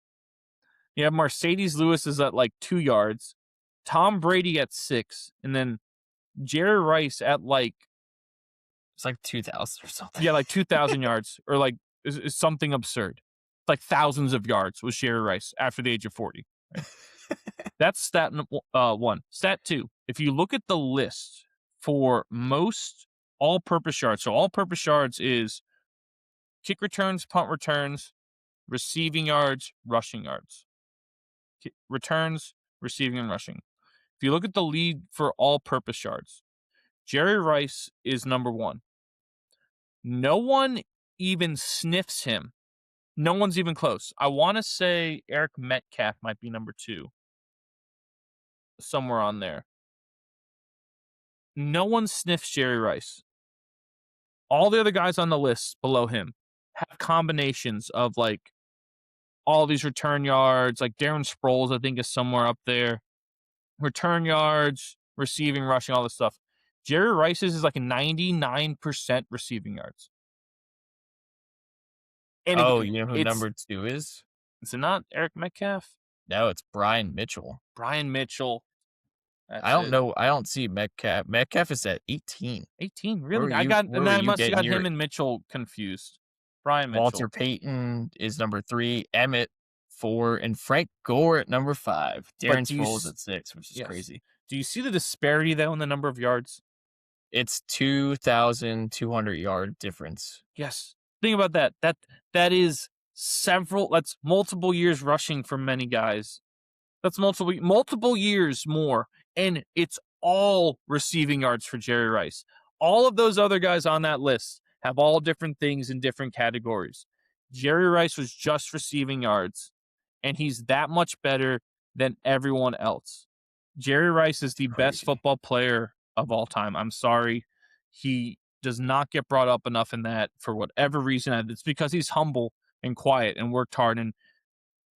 You have Mercedes Lewis is at like 2 yards, Tom Brady at 6, and then Jerry Rice at like, It's like 2000 or something. yeah, like 2,000 yards, or like is something absurd. Like thousands of yards was Jerry Rice after the age of 40. Right? That's stat 1. Stat 2. If you look at the list for most all-purpose yards, so all-purpose yards is kick returns, punt returns, receiving yards, rushing yards. Returns, receiving, and rushing. If you look at the lead for all-purpose yards, Jerry Rice is number 1. No one even sniffs him. No one's even close. I want to say Eric Metcalf might be number 2, somewhere on there. No one sniffs Jerry Rice. All the other guys on the list below him have combinations of like all these return yards. Like Darren Sproles, I think, is somewhere up there. Return yards, receiving, rushing, all this stuff. Jerry Rice's is like 99% receiving yards. And Oh, again, you know who number 2 is? is it not Eric Metcalf? No, it's Brian Mitchell. Brian Mitchell. I That's don't it. know. I don't see Metcalf. Metcalf is at 18. 18, Where really? were you And I must have got getting your him and Mitchell confused. Brian Mitchell. Walter Payton is number 3, Emmett 4, and Frank Gore at number 5. Darren Sproles at 6, which is crazy. Do you see the disparity, though, in the number of yards? It's 2,200 yard difference. Yes. Think about that. That is that's multiple years rushing for many guys. That's multiple years more. And it's all receiving yards for Jerry Rice. All of those other guys on that list have all different things in different categories. Jerry Rice was just receiving yards, and he's that much better than everyone else. Jerry Rice is the best football player of all time. I'm sorry. He does not get brought up enough in that for whatever reason. It's because he's humble and quiet and worked hard and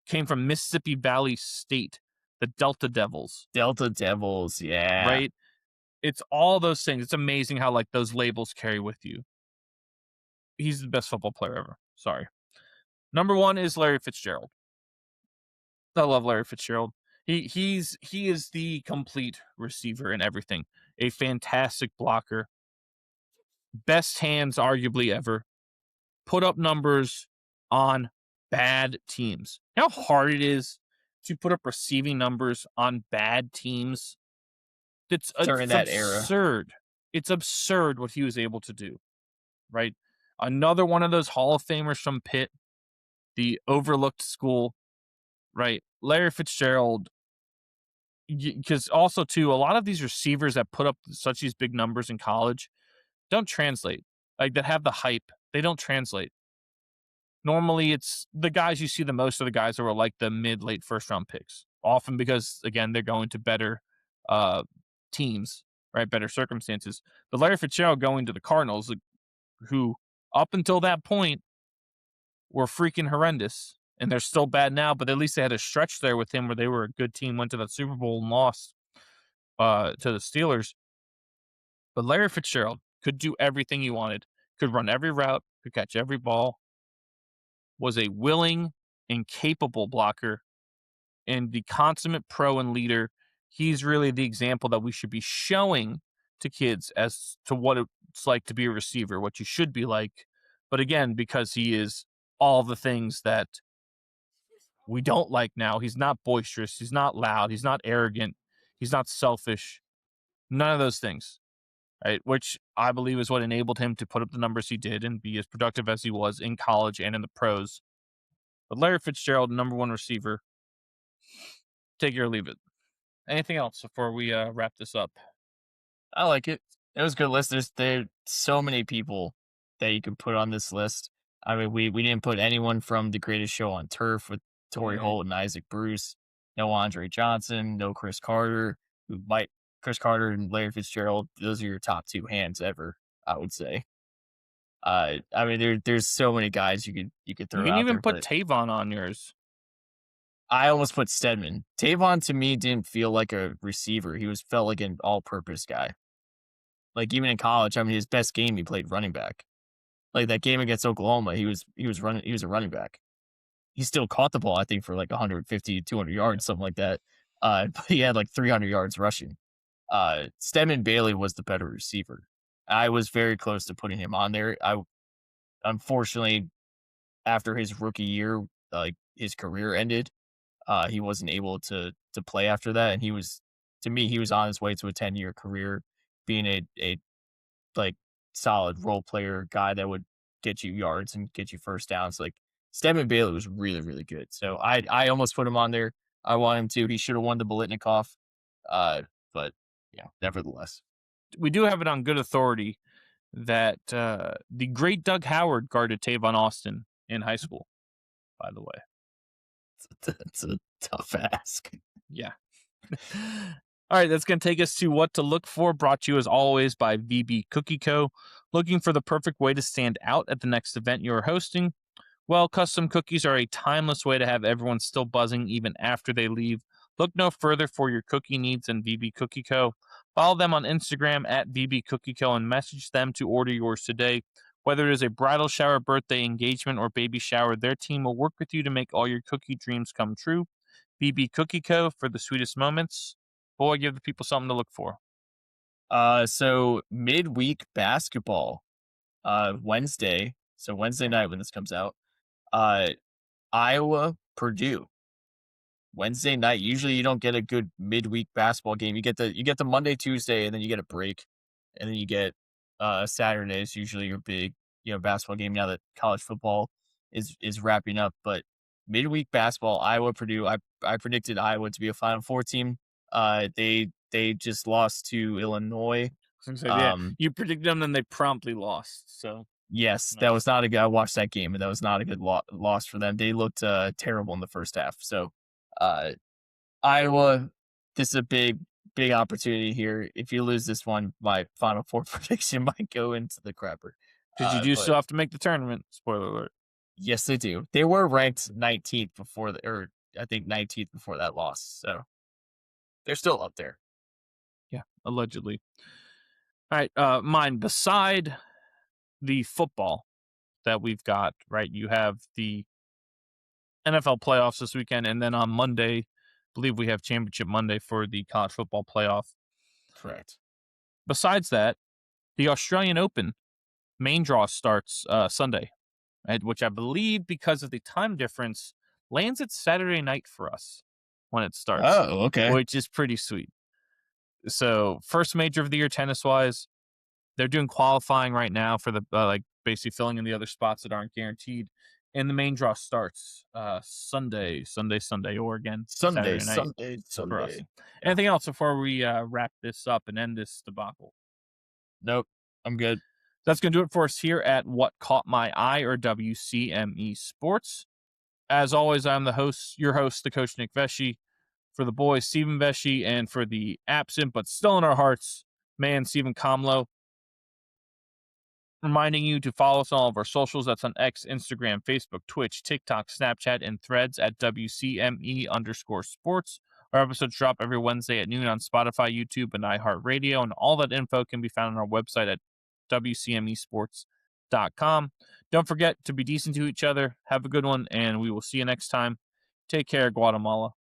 came from Mississippi Valley State, the Delta Devils. Delta Devils, yeah. Right? It's all those things. It's amazing how like those labels carry with you. He's the best football player ever. Sorry. Number 1 is Larry Fitzgerald. I love Larry Fitzgerald. He is the complete receiver in everything. A fantastic blocker. Best hands arguably ever. Put up numbers on bad teams. You know how hard it is to put up receiving numbers on bad teams? It's During that era. absurd. It's absurd what he was able to do, right? Another one of those Hall of Famers from Pitt, the overlooked school, right? Larry Fitzgerald, because also, too, a lot of these receivers that put up such these big numbers in college don't translate. Like, that have the hype, they don't translate. Normally, it's the guys you see the most are the guys that were like the mid-late first-round picks, often because, again, they're going to better teams, right? Better circumstances. But Larry Fitzgerald going to the Cardinals, who up until that point were freaking horrendous, and they're still bad now, but at least they had a stretch there with him where they were a good team, went to the Super Bowl and lost to the Steelers. But Larry Fitzgerald could do everything he wanted, could run every route, could catch every ball, was a willing and capable blocker, and the consummate pro and leader. He's really the example that we should be showing to kids as to what it's like to be a receiver, what you should be like. But again, because he is all the things that we don't like now, he's not boisterous, he's not loud, he's not arrogant, he's not selfish. None of those things, right? Which I believe is what enabled him to put up the numbers he did and be as productive as he was in college and in the pros. But Larry Fitzgerald, number 1 receiver. Take it or leave it. Anything else before we wrap this up? I like it. It was a good list. There's so many people that you could put on this list. I mean, we didn't put anyone from The Greatest Show on Turf with Torrey Holt and Isaac Bruce. No Andre Johnson. No Chris Carter. Chris Carter and Larry Fitzgerald. Those are your top 2 hands ever, I would say. I mean, there's so many guys you could throw. You can out even there, put Tavon on yours. I almost put Stedman. Tavon to me didn't feel like a receiver. He felt like an all-purpose guy. Like even in college, I mean, his best game he played running back. Like that game against Oklahoma, he was a running back. He still caught the ball, I think, for like 150, 200 yards, something like that. But he had like 300 yards rushing. Stedman Bailey was the better receiver. I was very close to putting him on there. Unfortunately, after his rookie year, like his career ended. He wasn't able to play after that, and he was on his way to a 10-year career, being a like solid role player guy that would get you yards and get you first downs. Like Stedman Bailey was really, really good. So I almost put him on there. I want him to. He should have won the Biletnikoff. But yeah, nevertheless. We do have it on good authority that the great Doug Howard guarded Tavon Austin in high school. by the way. It's a tough ask. Yeah. All right, that's going to take us to what to look for, brought to you as always by VB Cookie Co. Looking for the perfect way to stand out at the next event you're hosting? Well, custom cookies are a timeless way to have everyone still buzzing even after they leave. Look no further for your cookie needs than VB Cookie Co. Follow them on Instagram at VB Cookie Co. and message them to order yours today. Whether it is a bridal shower, birthday, engagement, or baby shower, their team will work with you to make all your cookie dreams come true. VB Cookie Co. for the sweetest moments. Boy, give the people something to look for. So midweek basketball, Wednesday. So Wednesday night when this comes out, Iowa, Purdue. Wednesday night. Usually you don't get a good midweek basketball game. You get the Monday, Tuesday, and then you get a break, and then you get Saturday is usually your big basketball game. Now that college football is wrapping up, but midweek basketball, Iowa, Purdue. I predicted Iowa to be a Final Four team. They just lost to Illinois. Yeah, you predicted them, and they promptly lost. So yes, that was not a good. I watched that game, and that was not a good loss for them. They looked terrible in the first half. So, Iowa, this is a big opportunity here. If you lose this one, my Final Four prediction might go into the crapper. Because you do still have to make the tournament. Spoiler alert. Yes, they do. They were ranked 19th or I think 19th before that loss. So they're still up there. Yeah, allegedly. All right, mine, beside the football that we've got, right, you have the NFL playoffs this weekend, and then on Monday, I believe we have Championship Monday for the college football playoff. Correct. Besides that, the Australian Open main draw starts Sunday, right, which I believe, because of the time difference, lands at Saturday night for us when it starts. Oh, okay. Which is pretty sweet. So, first major of the year tennis-wise. They're doing qualifying right now for the basically filling in the other spots that aren't guaranteed. And the main draw starts Sunday, or again, Saturday night for us. Yeah. Anything else before we wrap this up and end this debacle? Nope, I'm good. That's going to do it for us here at What Caught My Eye, or WCME Sports. As always, I'm your host, the coach, Nick Veschi. For the boys, Stephen Veschi, and for the absent but still in our hearts, man, Stephen Comlow. Reminding you to follow us on all of our socials. That's on X, Instagram, Facebook, Twitch, TikTok, Snapchat, and Threads at WCME_sports. Our episodes drop every Wednesday at noon on Spotify, YouTube, and iHeartRadio, and all that info can be found on our website at WCMEsports.com. Don't forget to be decent to each other. Have a good one, and we will see you next time. Take care, Guatemala.